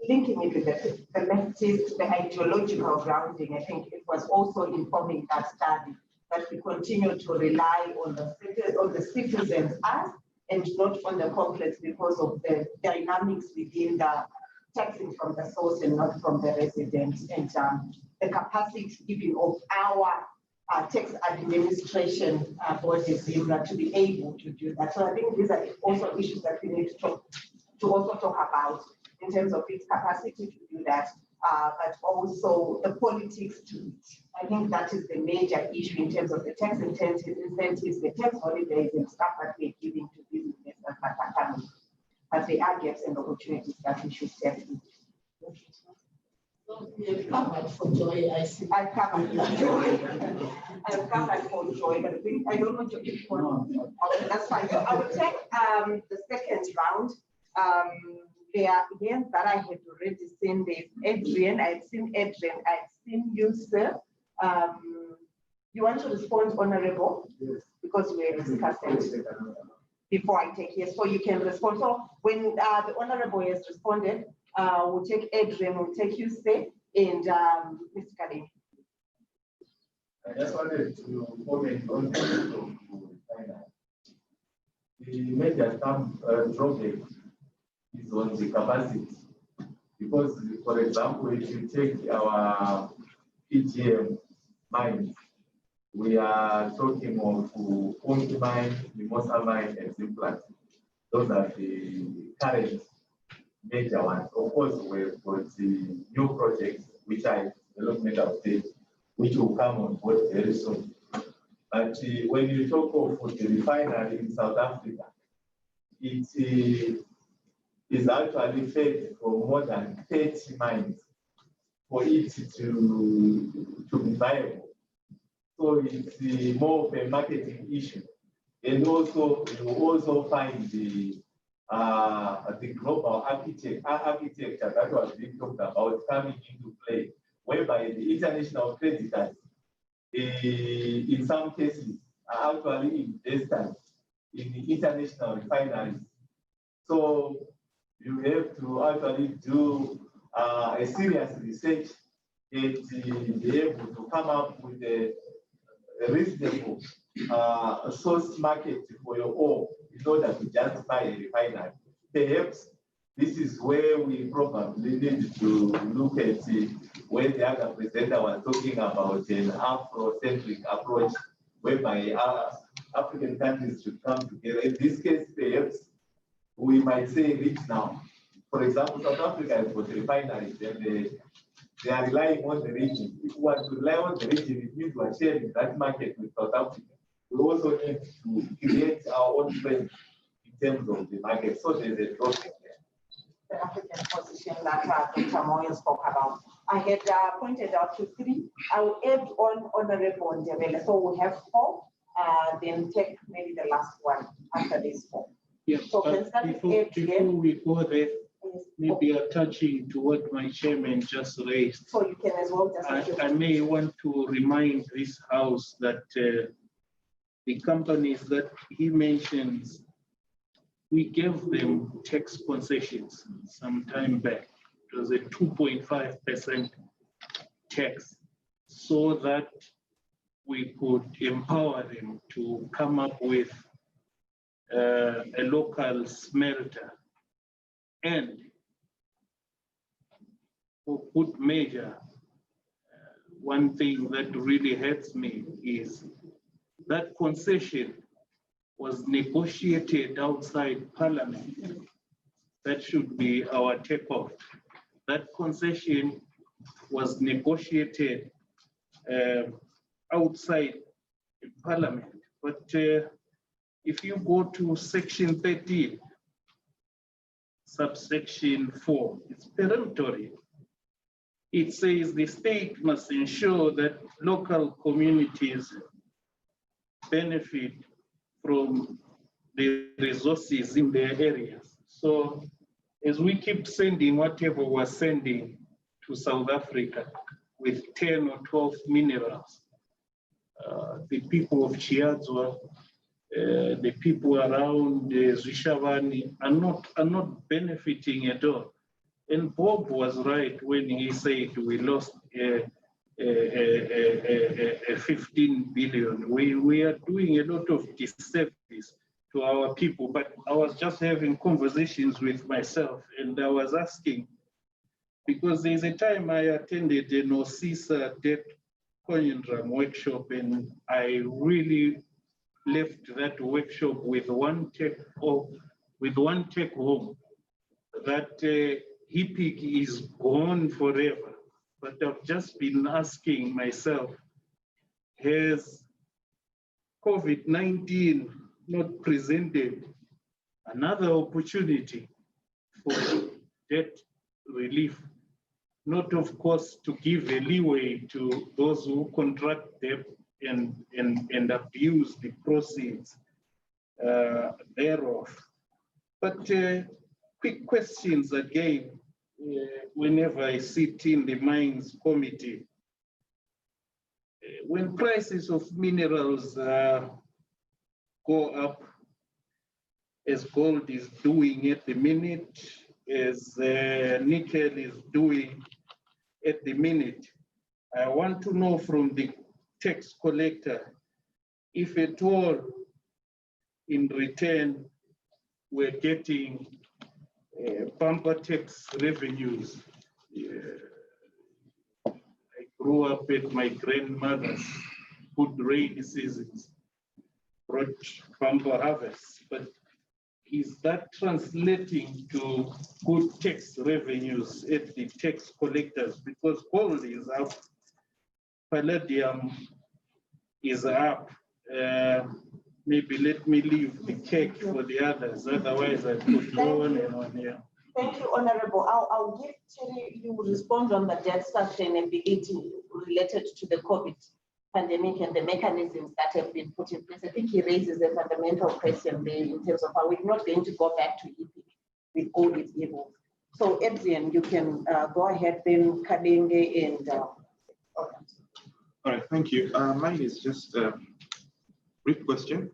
Speaker 3: linking it with the leftist, the ideological grounding. I think it was also informing that study that we continue to rely on the citizens as, and not on the complex because of the dynamics within the taxing from the source and not from the residents, and the capacity even of our tax administration bodies to be able to do that. So I think these are also issues that we need to also talk about in terms of its capacity to do that, but also the politics to it. I think that is the major issue in terms of the tax incentives, the tax holidays and stuff that we're giving to businesses that are coming. But there are gaps and opportunities that we should step into.
Speaker 10: So you've covered for Joy, I see.
Speaker 3: I've covered for Joy. I've covered for Joy, but I don't want to keep one. Okay, that's fine. So I will take the second round. There are names that I had already seen. There's Adrian. I've seen Adrian. I've seen you, sir. You want to respond, Honorable? Yes. Because we're discussing. Before I take yes, so you can respond. So when the Honorable has responded, we'll take Adrian, we'll take you, sir, and Mr. Kalim.
Speaker 5: I just wanted to comment on the major drawback is on the capacity. Because, for example, if you take our PGM mines, we are talking of Ponki mine, Mimosa mine, and Zimbabwe. Those are the current major ones. Of course, we've got the new projects, which are development update, which will come on board very soon. But when you talk of the refinery in South Africa, it is actually fed from more than 30 mines for it to be viable. So it's more of a marketing issue. And also, you also find the global architecture that was being talked about coming into play, whereby the international creditors, in some cases, are actually investors in the international refineries. So you have to actually do a serious research and be able to come up with a reasonable source market for your ore in order to justify a refinery. Perhaps this is where we probably need to look at where the other presenter was talking about an Afro-centric approach, whereby African countries should come together. In this case, perhaps we might say reach now. For example, South Africa has got refineries and they are relying on the region. If we want to rely on the region, it means we are sharing that market with South Africa. We also need to create our own strength in terms of the market. So there's a drawback there.
Speaker 3: The African position that Dr. Moyo spoke about. I had pointed out to 3. I will add on Honorable Ndebele. So we have 4, then take maybe the last one after this 4.
Speaker 11: Yeah,
Speaker 3: so
Speaker 11: before we go there, maybe attaching to what my chairman just raised.
Speaker 3: So you can as well just
Speaker 11: I may want to remind this House that the companies that he mentions, we gave them tax concessions some time back. It was a 2.5% tax so that we could empower them to come up with a local smelter. And for good measure, one thing that really hurts me is that concession was negotiated outside Parliament. That should be our takeoff. That concession was negotiated outside Parliament. But if you go to section 13, subsection 4, it's peremptory. It says the state must ensure that local communities benefit from the resources in their areas. So as we keep sending whatever we're sending to South Africa with 10 or 12 minerals, the people of Chiadzwa, the people around Zwishavani are not benefiting at all. And Bob was right when he said we lost 15 billion. We are doing a lot of disservice to our people, but I was just having conversations with myself and I was asking because there's a time I attended an OSISA debt conundrum workshop, and I really left that workshop with one take home that HIPIC is gone forever. But I've just been asking myself, has COVID-19 not presented another opportunity for debt relief? Not, of course, to give a leeway to those who contract debt and abuse the proceeds thereof. But quick questions again, whenever I sit in the mines committee. When prices of minerals go up, as gold is doing at the minute, as nickel is doing at the minute, I want to know from the tax collector if at all in return we're getting bumper tax revenues. I grew up at my grandmother's good rainy seasons, brought bumper harvests, but is that translating to good tax revenues at the tax collectors? Because gold is up, palladium is up. Maybe let me leave the cake for the others, otherwise I could go on and on here.
Speaker 3: Thank you, Honorable. I'll give Terry, you respond on the debt sustainability related to the COVID pandemic and the mechanisms that have been put in place. I think he raises a fundamental question there in terms of how we're not going to go back to EPIC with all its evils. So Edzien, you can go ahead, then Kadenge and
Speaker 12: all right, thank you. Mine is just a brief question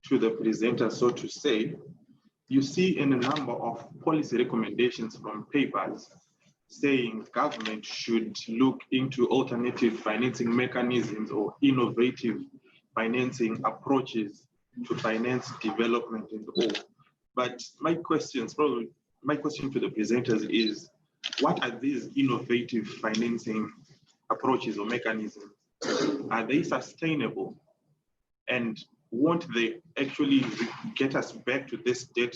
Speaker 12: to the presenter. So to say, you see in a number of policy recommendations from papers saying government should look into alternative financing mechanisms or innovative financing approaches to finance development and all. But my question to the presenters is, what are these innovative financing approaches or mechanisms? Are they sustainable? And won't they actually get us back to this debt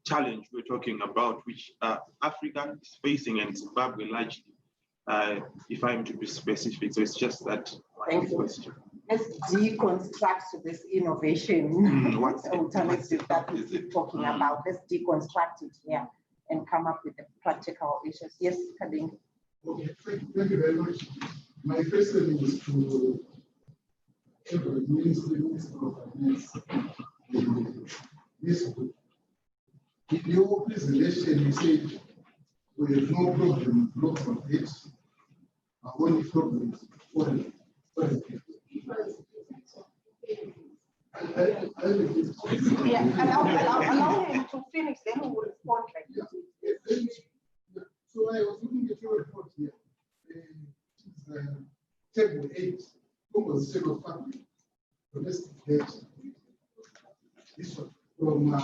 Speaker 12: challenge we're talking about, which Africa is facing and Zimbabwe largely, if I'm to be specific? So it's just that question.
Speaker 3: Let's deconstruct this innovation alternative that we keep talking about. Let's deconstruct it here and come up with the practical issues. Yes, Kading.
Speaker 6: Okay, thank you very much. My question is to the Minister of Finance. In your presentation, you said we have no problem with local debt, only problem is foreign debt.
Speaker 3: Allow him to finish, then we will respond like this.
Speaker 6: So I was looking at your report here. Table 8, almost single family domestic debt. This one from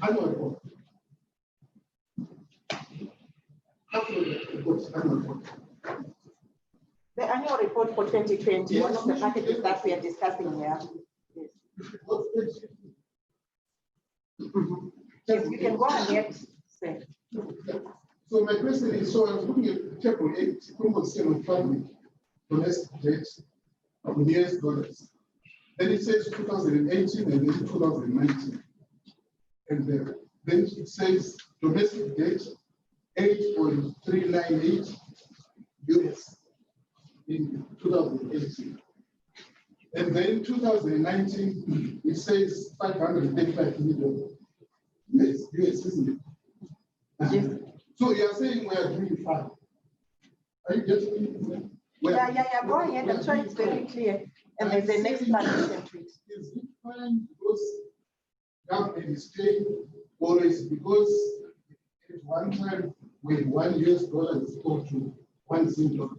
Speaker 6: annual report.
Speaker 3: The annual report for 2020, one of the packages that we are discussing here. Yes. Yes, you can go ahead.
Speaker 6: So my question is, so I was looking at table 8, almost single family domestic debt in US dollars. Then it says 2018 and then 2019. And then it says domestic debt 8.398 US in 2018. And then 2019, it says 535 million US, isn't it? Yes. So you are saying we are doing fine. Are you getting it?
Speaker 3: Yeah, go ahead. I'm sure it's very clear. And there's the next part you can tweet.
Speaker 6: Is it fine because government is paying, or is because at one time when $1 US is equal to 1 Zimbabwe?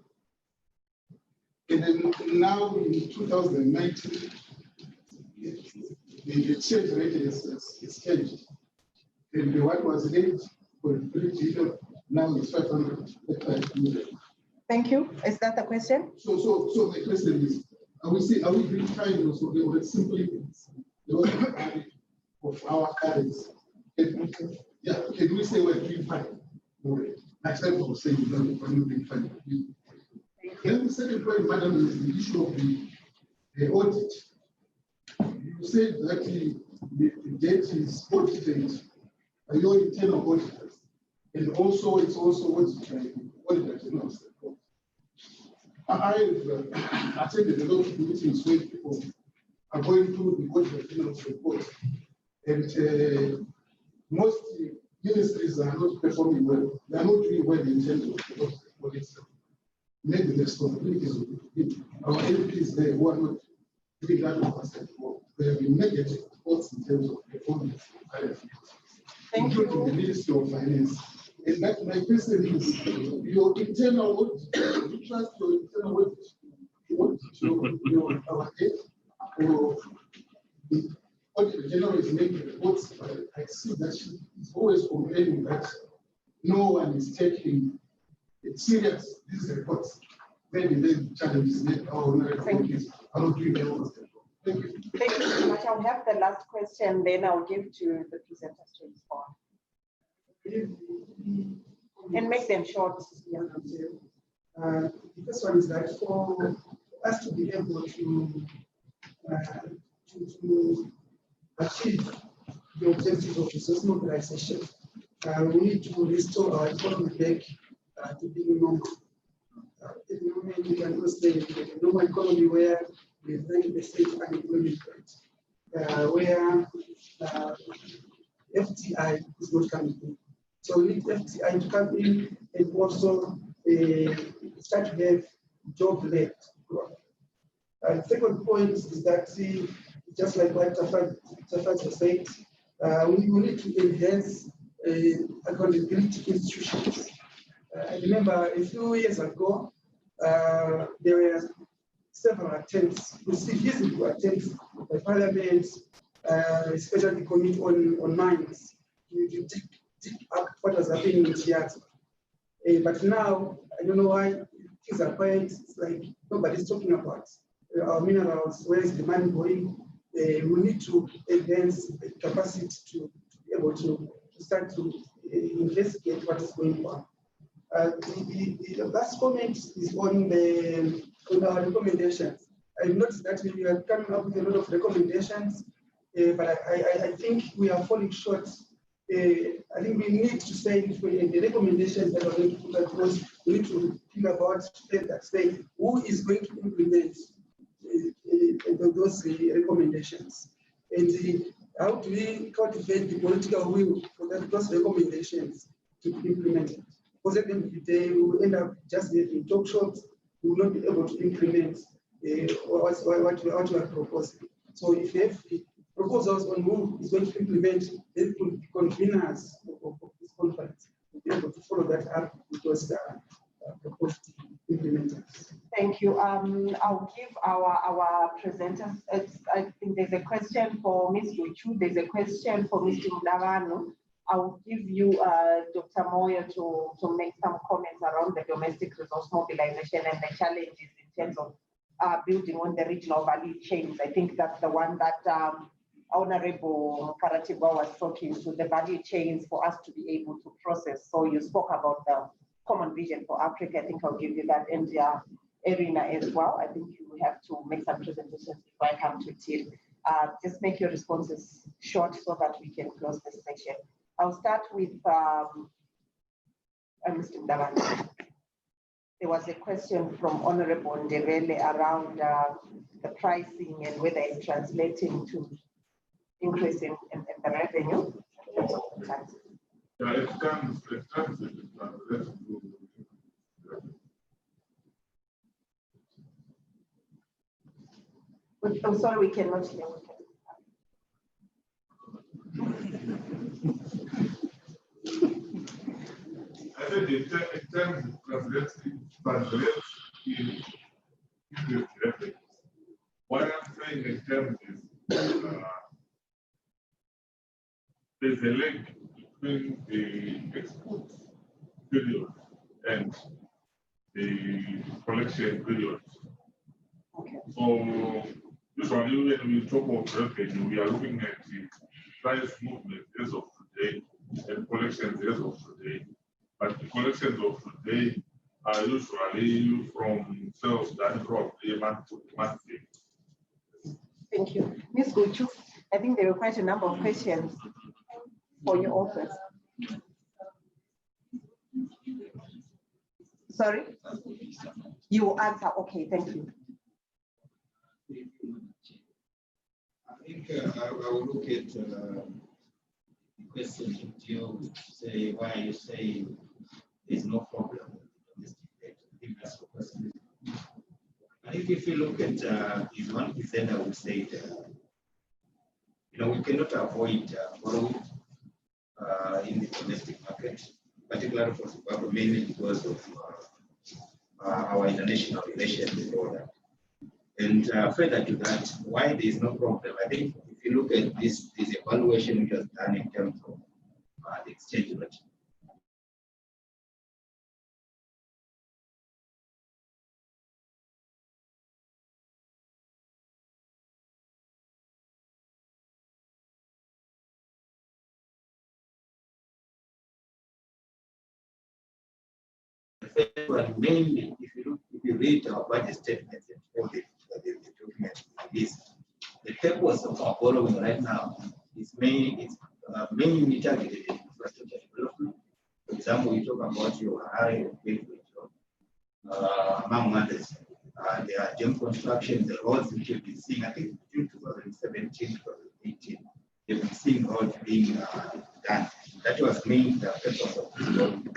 Speaker 6: And then now in 2019, the exchange rate is changed. And the one was 8.3 billion, Now it's 500 million.
Speaker 3: Thank you. Is that the question?
Speaker 6: So the question is, are we being kind also, or simply the of our currency? Can we say we're doing fine? Next time we'll say we're doing fine. Then the second point, madam, is the issue of the audit. You said that the debt is audited by your internal auditors, and also it's also audited by the auditors. I've attended a lot of meetings where people are going through the audit general's report, and most ministries are not performing well. They are not doing well in terms of the audit. Maybe the responsibilities of our MPs there who are not doing that oversight work. There have been negative reports in terms of performance, including the Ministry of Finance. And that my question is, your internal audit, you trust your internal audit, your our debt, or the Auditor General is making reports, but I see that she is always complaining that no one is taking it serious, these reports. Maybe the challenge is that our countries are not doing their own. Thank you.
Speaker 3: Thank you so much. I'll have the last question, then I'll give to the presenters to respond. And make them short.
Speaker 9: Yeah. The first one is that for us to be able to achieve the objectives of resource mobilization, we need to restore our economy back to being normal. At the moment, we can say a normal economy where we have 90% unemployment rate, where FTI is not coming in. So we need FTI to come in and also start to have job-led growth. The second point is that, just like what Tafat was saying, we need to enhance accountability institutions. I remember a few years ago, there were several attempts, visible attempts by Parliament, especially the Committee on Mines, to dig up what was happening in Chiata. But now, I don't know why things are quiet. It's like nobody's talking about our minerals. Where is the money going? We need to enhance the capacity to be able to start to investigate what is going on. The last comment is on our recommendations. I noticed that we are coming up with a lot of recommendations, but I think we are falling short. I think we need to say the recommendations that are going to put across, we need to think about that say who is going to implement those recommendations, and how do we cultivate the political will for those recommendations to be implemented. Because at the end of the day, we will end up just having talk shops. We will not be able to implement what we are proposing. So if you have proposals on who is going to implement, then the conveners of this conference will be able to follow that up because proposed implementers.
Speaker 3: Thank you. I'll give our presenters. I think there's a question for Ms. Luchu. There's a question for Mr. Mdavano. I'll give you Dr. Moyo to make some comments around the domestic resource mobilization and the challenges in terms of building on the regional value chains. I think that's the one that Honorable Karatiba was talking to, the value chains for us to be able to process. So you spoke about the common vision for Africa. I think I'll give you that India arena as well. I think you have to make some presentations before I come to Till. Just make your responses short so that we can close this section. I'll start with Mr. Ndavani. There was a question from Honorable Ndebele around the pricing and whether it's translating to increase in the revenue.
Speaker 7: Yeah, it can
Speaker 3: I'm sorry, we cannot hear.
Speaker 7: I said in terms of translate in revenue. What I'm saying in terms is there's a link between the exports period and the collection period.
Speaker 3: Okay.
Speaker 7: So usually when we talk of revenue, we are looking at the price movement as of today and collections as of today. But the collections of today are usually from sales done probably month to month.
Speaker 3: Thank you. Ms. Guchu, I think there were quite a number of questions for your office. Sorry? You will answer. Okay, thank you.
Speaker 13: I think I will look at the question to deal with, say, why you say there's no problem with domestic debt. I think that's the question. I think if you look at is one percent, I would say that, we cannot avoid borrowing in the domestic market, particularly for Zimbabwe, mainly because of our international relations and all that. And further to that, why there is no problem, I think if you look at this evaluation which was done in terms of the exchange rate. Mainly, if you read our budget statements and all the documents released, the purpose of our borrowing right now is mainly targeted at infrastructure development. For example, we talk about your high among others. There are dam construction, the roads which you've been seeing, I think between 2017 and 2018, you've been seeing roads being done. That was mainly the purpose of this borrowing.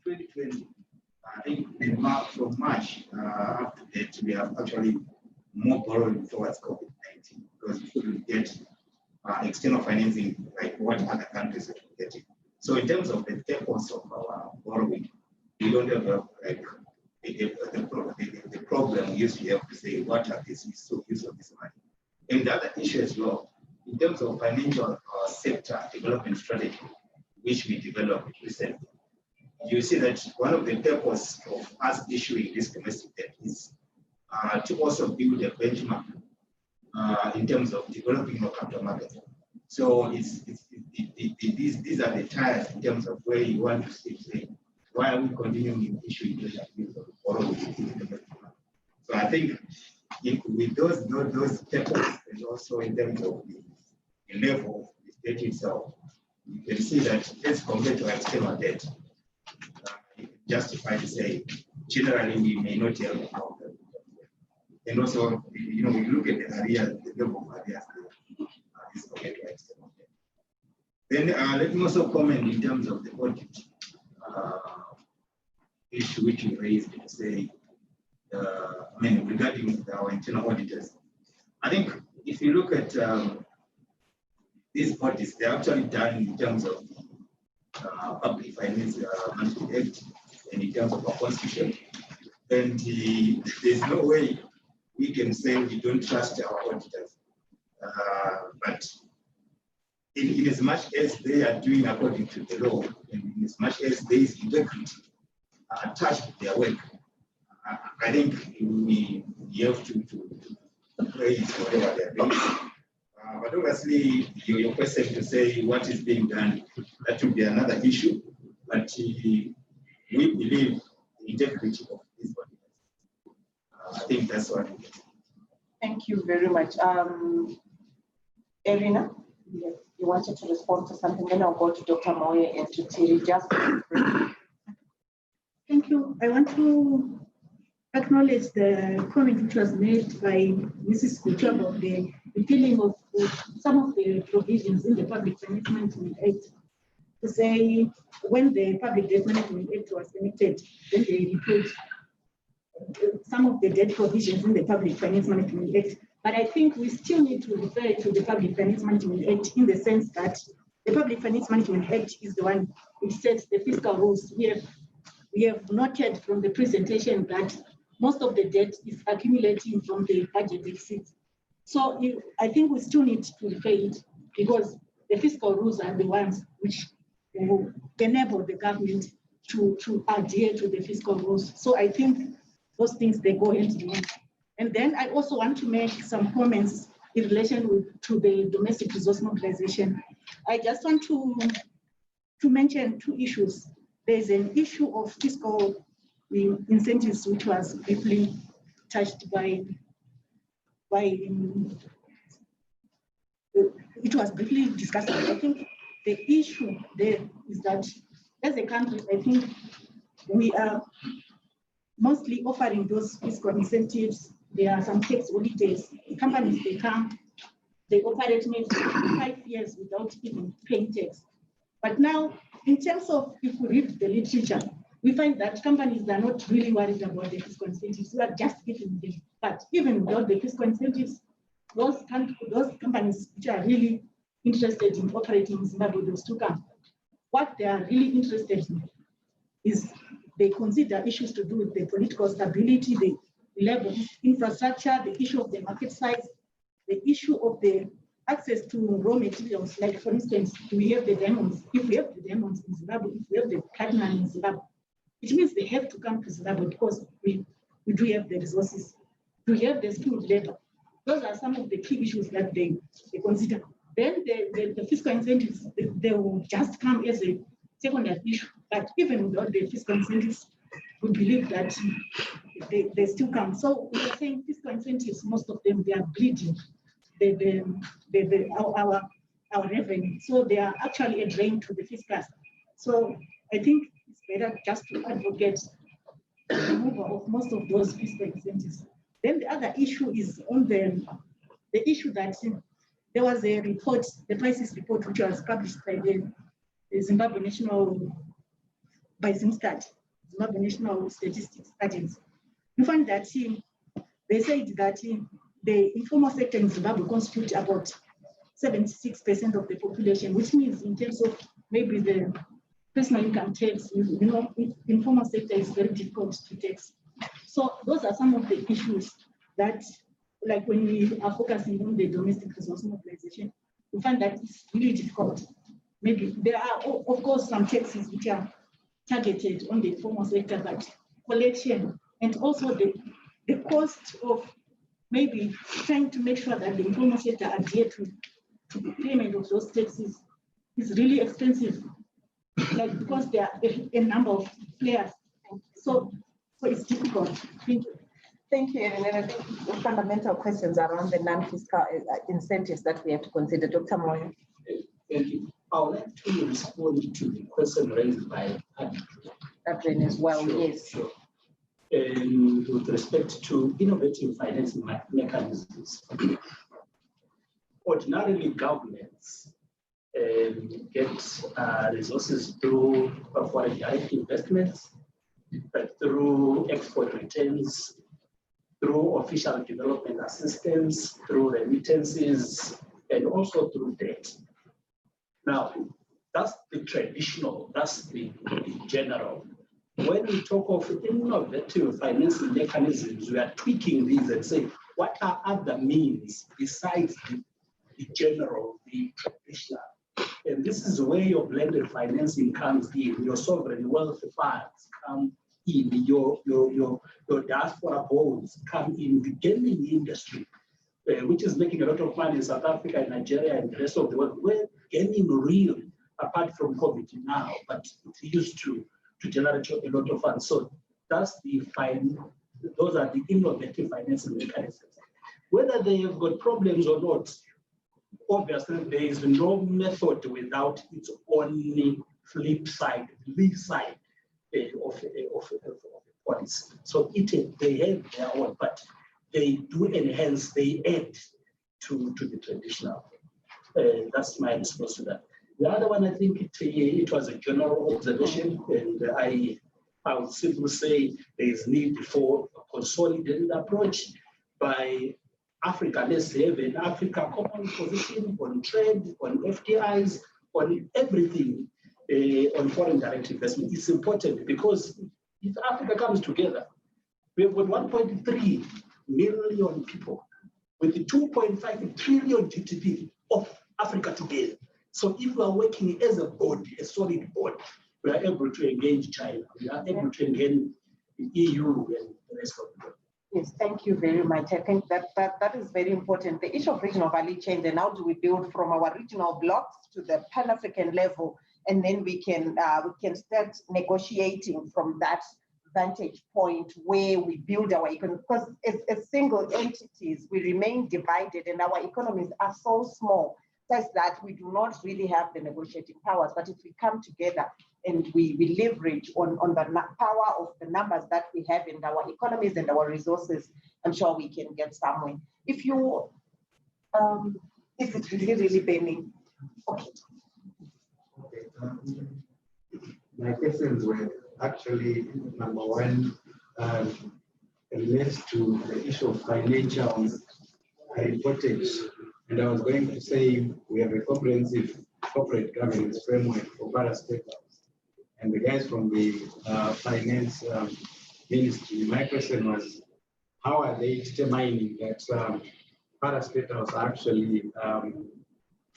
Speaker 13: 2020, I think from March up to date, we have actually more borrowing towards COVID-19 because we couldn't get external financing like what other countries are getting. So in terms of the purpose of our borrowing, we don't have the problem we used to have to say what are these use of this money. And the other issue as well, in terms of financial sector development strategy, which we developed recently, you see that one of the purposes of us issuing this domestic debt is to also build a benchmark in terms of developing our capital market. So these are the tires in terms of where you want to see why are we continuing issuing debt of borrowing in the domestic market. So I think with those purposes and also in terms of the level of the debt itself, you can see that as compared to external debt, justify to say, generally we may not have a problem. And also, we look at the areas, the level of areas is compared to external debt. Then let me also comment in terms of the audit issue which you raised to say, regarding our internal auditors. I think if you look at these audits, they're actually done in terms of public finance management act and in terms of our constitution. And there's no way we can say we don't trust our auditors. But in as much as they are doing according to the law, and in as much as there is integrity attached to their work, I think we have to praise whatever they're doing. But obviously, your question to say what is being done, that will be another issue. But we believe the integrity of this body. I think that's what we get.
Speaker 3: Thank you very much. Irina, you wanted to respond to something, then I'll go to Dr. Moye and to Thierry. Just
Speaker 4: thank you. I want to acknowledge the comment which was made by Mrs. Guchu about the repealing of some of the provisions in the Public Finance Management Act. To say when the Public Debt Management Act was enacted, then they repealed some of the debt provisions in the Public Finance Management Act. But I think we still need to refer to the Public Finance Management Act in the sense that the Public Finance Management Act is the one which sets the fiscal rules. We have noted from the presentation that most of the debt is accumulating from the budget deficits. So I think we still need to refer it because the fiscal rules are the ones which enable the government to adhere to the fiscal rules. So I think those things, they go hand in hand. And then I also want to make some comments in relation to the domestic resource mobilization. I just want to mention two issues. There's an issue of fiscal incentives, which was briefly touched by it was briefly discussed. I think the issue there is that as a country, I think we are mostly offering those fiscal incentives. There are some tax holidays. Companies, they come, they operate maybe 5 years without even paying tax. But now, in terms of, if we read the literature, we find that companies are not really worried about the fiscal incentives. We are just giving them. But even without the fiscal incentives, those companies which are really interested in operating in Zimbabwe, those two come. What they are really interested in is they consider issues to do with the political stability, the level of infrastructure, the issue of the market size, the issue of the access to raw materials. Like, for instance, do we have the diamonds? If we have the diamonds in Zimbabwe, if we have the platinum in Zimbabwe, it means they have to come to Zimbabwe because we do have the resources. Do we have the skilled labor? Those are some of the key issues that they consider. Then the fiscal incentives, they will just come as a secondary issue. But even without the fiscal incentives, we believe that they still come. So we are saying fiscal incentives, most of them, they are bleeding our revenue. So they are actually a drain to the fiscal. So I think it's better just to advocate the removal of most of those fiscal incentives. Then the other issue is on the issue that there was a report, the crisis report, which was published by the Zimbabwe National, by ZimStat, Zimbabwe National Statistics Agency. You find that they said that the informal sector in Zimbabwe constitutes about 76% of the population, which means in terms of maybe the personal income tax, informal sector is very difficult to tax. So those are some of the issues that, like when we are focusing on the domestic resource mobilization, we find that it's really difficult. Maybe there are, of course, some taxes which are targeted on the informal sector, but collection and also the cost of maybe trying to make sure that the informal sector adhere to the payment of those taxes is really expensive, like because there are a number of players. So it's difficult. Thank you.
Speaker 3: Thank you, and I think the fundamental questions around the non-fiscal incentives that we have to consider. Dr. Moyo.
Speaker 14: Thank you. I would like to respond to the question raised by
Speaker 3: Adrian as well.
Speaker 14: Sure,
Speaker 3: yes.
Speaker 14: Sure. And with respect to innovative financing mechanisms, ordinarily governments get resources through foreign direct investments, but through export returns, through official development assistance, through remittances, and also through debt. Now, that's the traditional, that's the general. When we talk of innovative financing mechanisms, we are tweaking these and saying, what are other means besides the general, the traditional? And this is where your blended financing comes in, your sovereign wealth funds come in, your diaspora bonds come in, the gaming industry, which is making a lot of money in South Africa, Nigeria, and the rest of the world. We're gaming real, apart from COVID now, but it used to generate a lot of funds. So that's those are the innovative financing mechanisms. Whether they have got problems or not, obviously there is no method without its own flip side, lead side of policy. So they have their own, but they do enhance, they add to the traditional. That's my response to that. The other one, I think it was a general observation, and I would simply say there is need for a consolidated approach by Africa. Let's have an Africa common position on trade, on FDIs, on everything, on foreign direct investment. It's important because if Africa comes together, we have got 1.3 million people with the 2.5 trillion GDP of Africa together. So if we are working as a body, a solid body, we are able to engage China, we are able to engage the EU and the rest of the world.
Speaker 3: Yes, thank you very much. I think that is very important. The issue of regional value chain, and how do we build from our regional blocks to the Pan-African level, and then we can start negotiating from that vantage point where we build our economy. Because as single entities, we remain divided, and our economies are so small such that we do not really have the negotiating powers. But if we come together and we leverage on the power of the numbers that we have in our economies and our resources, I'm sure we can get somewhere. If you, if it's really burning, okay.
Speaker 15: My questions were actually, number one, relates to the issue of financial reportage. And I was going to say we have a comprehensive corporate governance framework for parastatals. And the guys from the finance ministry, my question was, how are they determining that parastatals are actually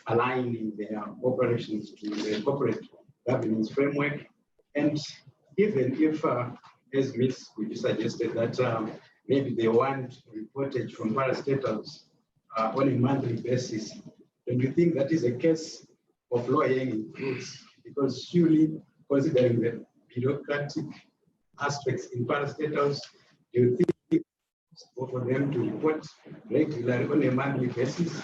Speaker 15: aligning their operations to the corporate governance framework? And even if, as Ms. Kuji suggested, that maybe they want reportage from parastatals on a monthly basis, don't you think that is a case of low-hanging fruits? Because surely, considering the bureaucratic aspects in parastatals, do you think for them to report regularly on a monthly basis?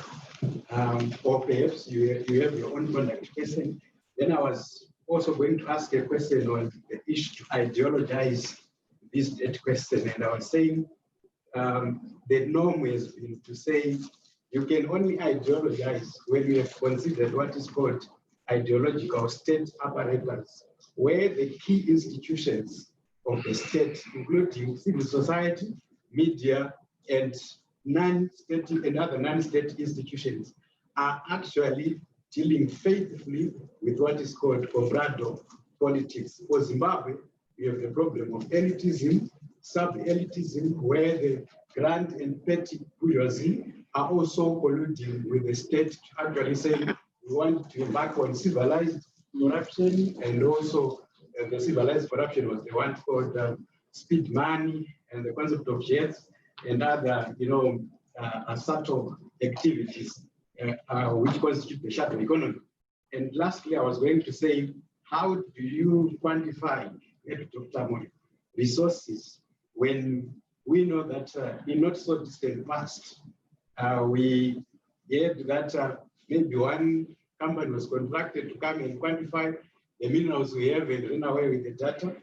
Speaker 15: Or perhaps you have your own conduct question. Then I was also going to ask a question on the issue to ideologize this debt question. And I was saying the norm has been to say you can only ideologize when you have considered what is called ideological state apparatus, where the key institutions of the state, including civil society, media, and non-state and other non-state institutions, are actually dealing faithfully with what is called Obrador politics. For Zimbabwe, we have the problem of elitism, sub-elitism, where the grand and petty bourgeoisie are also colluding with the state to actually say we want to embark on civilized corruption, and also the civilized corruption was the one called speed money and the concept of jets and other, subtle activities which constitute the shadow economy. And lastly, I was going to say, how do you quantify, Dr. Moyo, resources when we know that in not so distant past, we heard that maybe one company was contracted to come and quantify the minerals we have and run away with the data.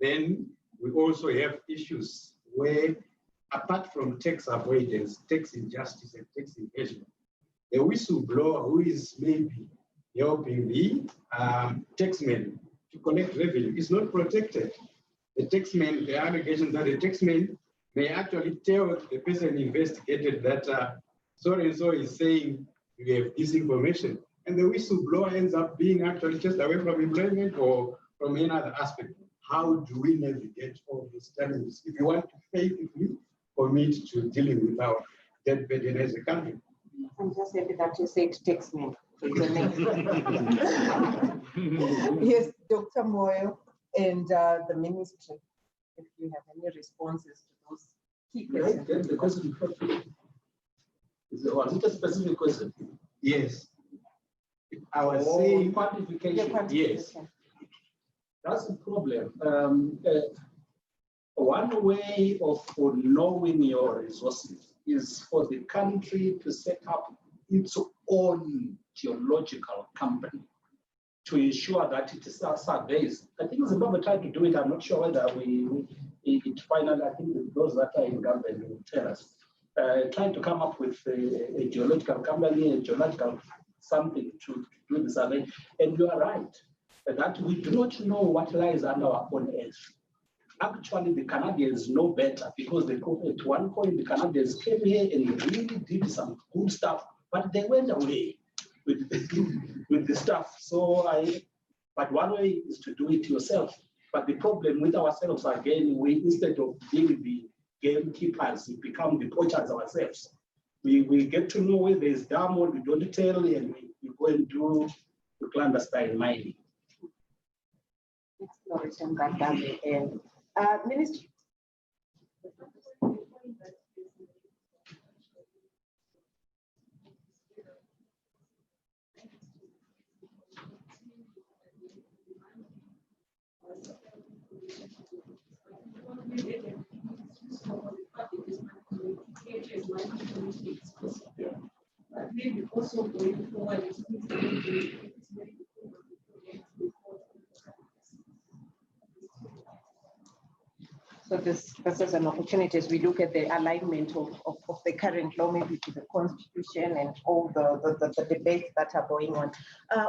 Speaker 15: Then we also have issues where, apart from tax avoidance, tax injustice, and tax evasion, the whistleblower who is maybe helping the taxman to collect revenue is not protected. The taxman, the allegations that the taxman may actually tell the person investigated that so-and-so is saying you have this information, and the whistleblower ends up being actually chased away from employment or from any other aspect. How do we navigate all these challenges if we want to faithfully commit to dealing with our debt burden as a country?
Speaker 3: I'm just happy that you said taxman. Yes, Dr. Moyo and the ministry, if you have any responses to those key questions.
Speaker 14: The question was it a specific question?
Speaker 15: Yes. I was saying
Speaker 14: quantification. Yes. That's the problem. One way of knowing your resources is for the country to set up its own geological company to ensure that it surveys. I think Zimbabwe tried to do it. I'm not sure whether it finally, I think those that are in government will tell us. Trying to come up with a geological company, a geological something to do the survey. And you are right, that we do not know what lies under our own earth. Actually, the Canadians know better because at one point the Canadians came here and really did some good stuff, but they went away with the stuff. But one way is to do it yourself. But the problem with ourselves, again, we instead of being the gamekeepers, we become the poachers ourselves. We get to know where there's diamond, we don't tell, and we go and do the clandestine mining.
Speaker 3: Exploration that doesn't end. Minister.
Speaker 4: But maybe also going forward, it's very
Speaker 3: So this is an opportunity as we look at the alignment of the current law, maybe to the constitution and all the debates that are going on.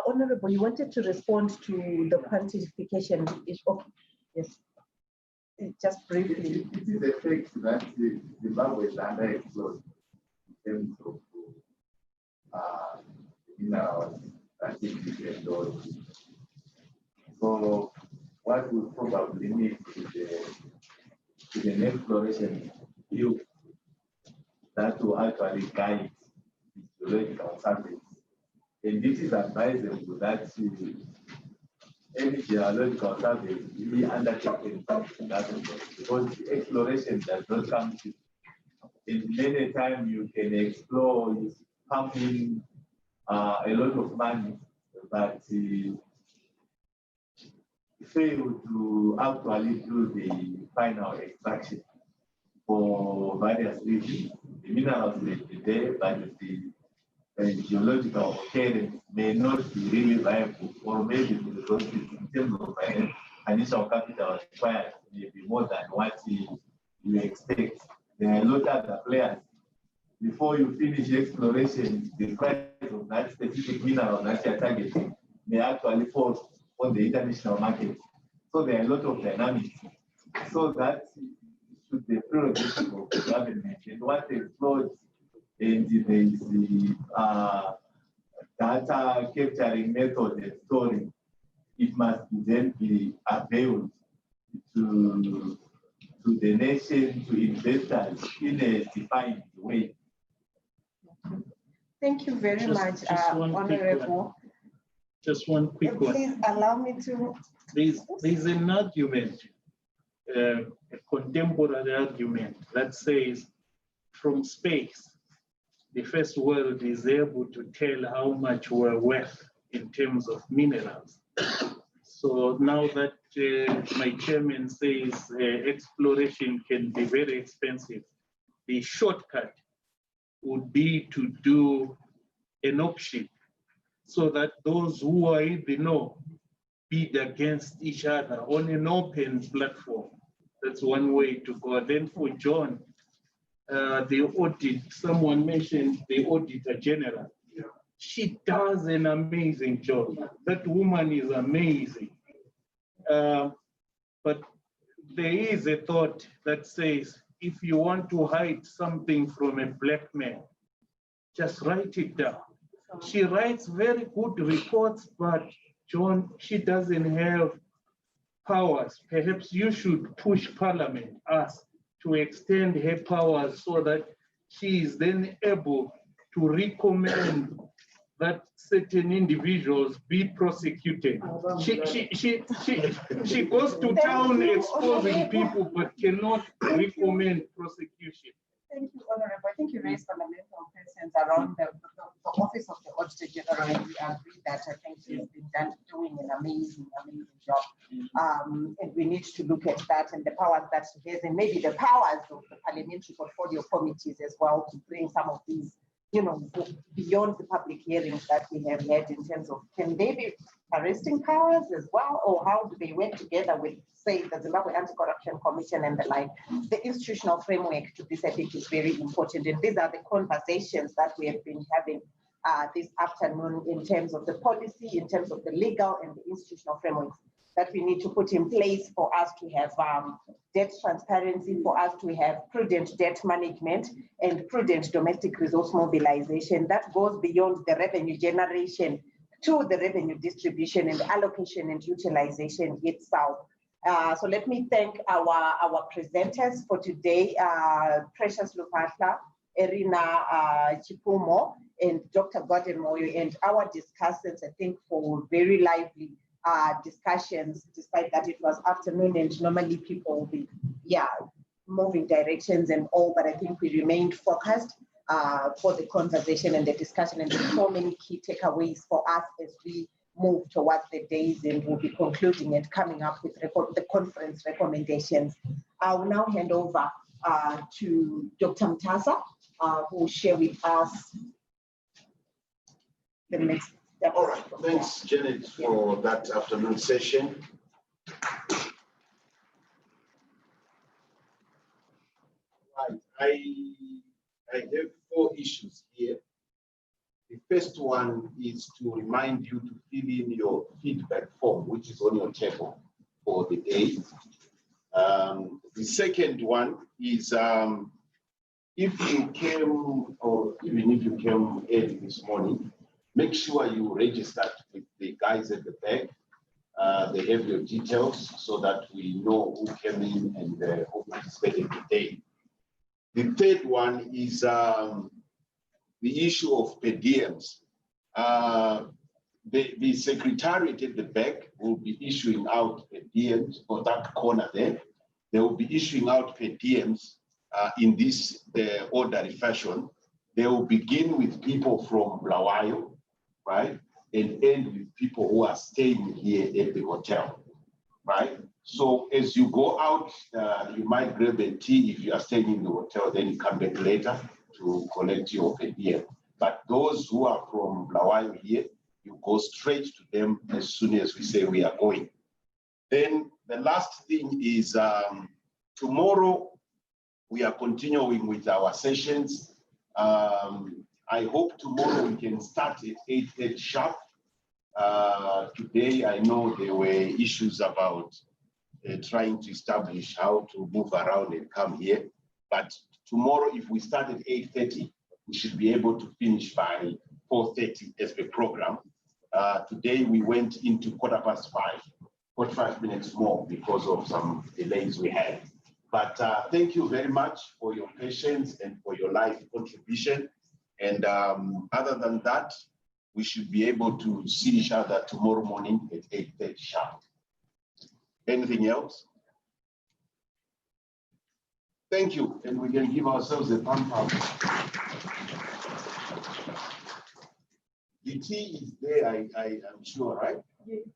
Speaker 3: Honorable, you wanted to respond to the quantification issue. Okay. Yes. Just briefly.
Speaker 5: It is a fact that Zimbabwe is underexplored in terms of minerals and those. So what we probably need is an exploration view that will actually guide geological surveys. And this is advisable that any geological survey really undertaken in that way, because exploration does not come cheap. And many times you can explore, you pump in a lot of money, but fail to actually do the final extraction for various reasons. The minerals may be there, but the geological occurrence may not be really viable, or maybe the resources in terms of financial capital required may be more than what you expect. There are a lot of other players. Before you finish exploration, the price of that specific mineral that you're targeting may actually fall on the international market. So there are a lot of dynamics. So that should be a prerogative of the government. And what explodes, and there is the data capturing method and storing, it must then be availed to the nation, to investors in a defined way.
Speaker 3: Thank you very much, Honorable.
Speaker 11: Just one quick one.
Speaker 3: Please allow me to.
Speaker 11: There's an argument, a contemporary argument that says from space, the first world is able to tell how much we're worth in terms of minerals. So now that my chairman says exploration can be very expensive, the shortcut would be to do an auction so that those who are in the know bid against each other on an open platform. That's one way to go. Then for John, the audit, someone mentioned the Auditor General. Yeah. She does an amazing job. That woman is amazing. But there is a thought that says, if you want to hide something from a black man, just write it down. She writes very good reports, but John, she doesn't have powers. Perhaps you should push Parliament, us, to extend her powers so that she is then able to recommend that certain individuals be prosecuted. She goes to town exposing people, but cannot recommend prosecution.
Speaker 3: Thank you, Honorable. I think you raised fundamental questions around the Office of the Auditor General, and we agree that I think she's been doing an amazing job. And we need to look at that and the powers that she has, and maybe the powers of the parliamentary portfolio committees as well, to bring some of these, beyond the public hearings that we have had in terms of, can they be arresting powers as well, or how do they work together with, say, the Zimbabwe Anti-Corruption Commission and the like? The institutional framework to this, I think, is very important, and these are the conversations that we have been having this afternoon in terms of the policy, in terms of the legal and the institutional frameworks that we need to put in place for us to have debt transparency, for us to have prudent debt management and prudent domestic resource mobilization that goes beyond the revenue generation to the revenue distribution and allocation and utilization itself. So let me thank our presenters for today, Precious Lupatla Erina Chipumo and Dr. Gordon Moyo, and our discussants, I think, for very lively discussions, despite that it was afternoon and normally people will be, moving directions and all, but I think we remained focused for the conversation and the discussion, and there's so many key takeaways for us as we move towards the days, and we'll be concluding and coming up with the conference recommendations. I will now hand over to Dr. Mtasa, who will share with us the next step.
Speaker 16: All right, thanks, Janet, for that afternoon session. Right, I have 4 issues here. The first one is to remind you to fill in your feedback form, which is on your table for the day. The second one is if you came, or even if you came early this morning, make sure you register with the guys at the back. They have your details so that we know who came in and who participated today. The third one is the issue of per diems. The secretariat at the back will be issuing out per diems for that corner there. They will be issuing out per diems in this orderly fashion. They will begin with people from Blawayo, right? And end with people who are staying here at the hotel, right? So as you go out, you might grab a tea if you are staying in the hotel, then you come back later to collect your per diem. But those who are from Blawayo here, you go straight to them as soon as we say we are going. Then the last thing is tomorrow we are continuing with our sessions. I hope tomorrow we can start at 8:30 sharp. Today I know there were issues about trying to establish how to move around and come here. But tomorrow, if we start at 8:30, we should be able to finish by 4:30 as the program. Today we went into 5:15, 45 minutes more because of some delays we had. But thank you very much for your patience and for your live contribution. And other than that, we should be able to see each other tomorrow morning at 8:30 sharp. Anything else? Thank you, and we can give ourselves a thumb up. The tea is there, I am sure, right?
Speaker 4: Yes.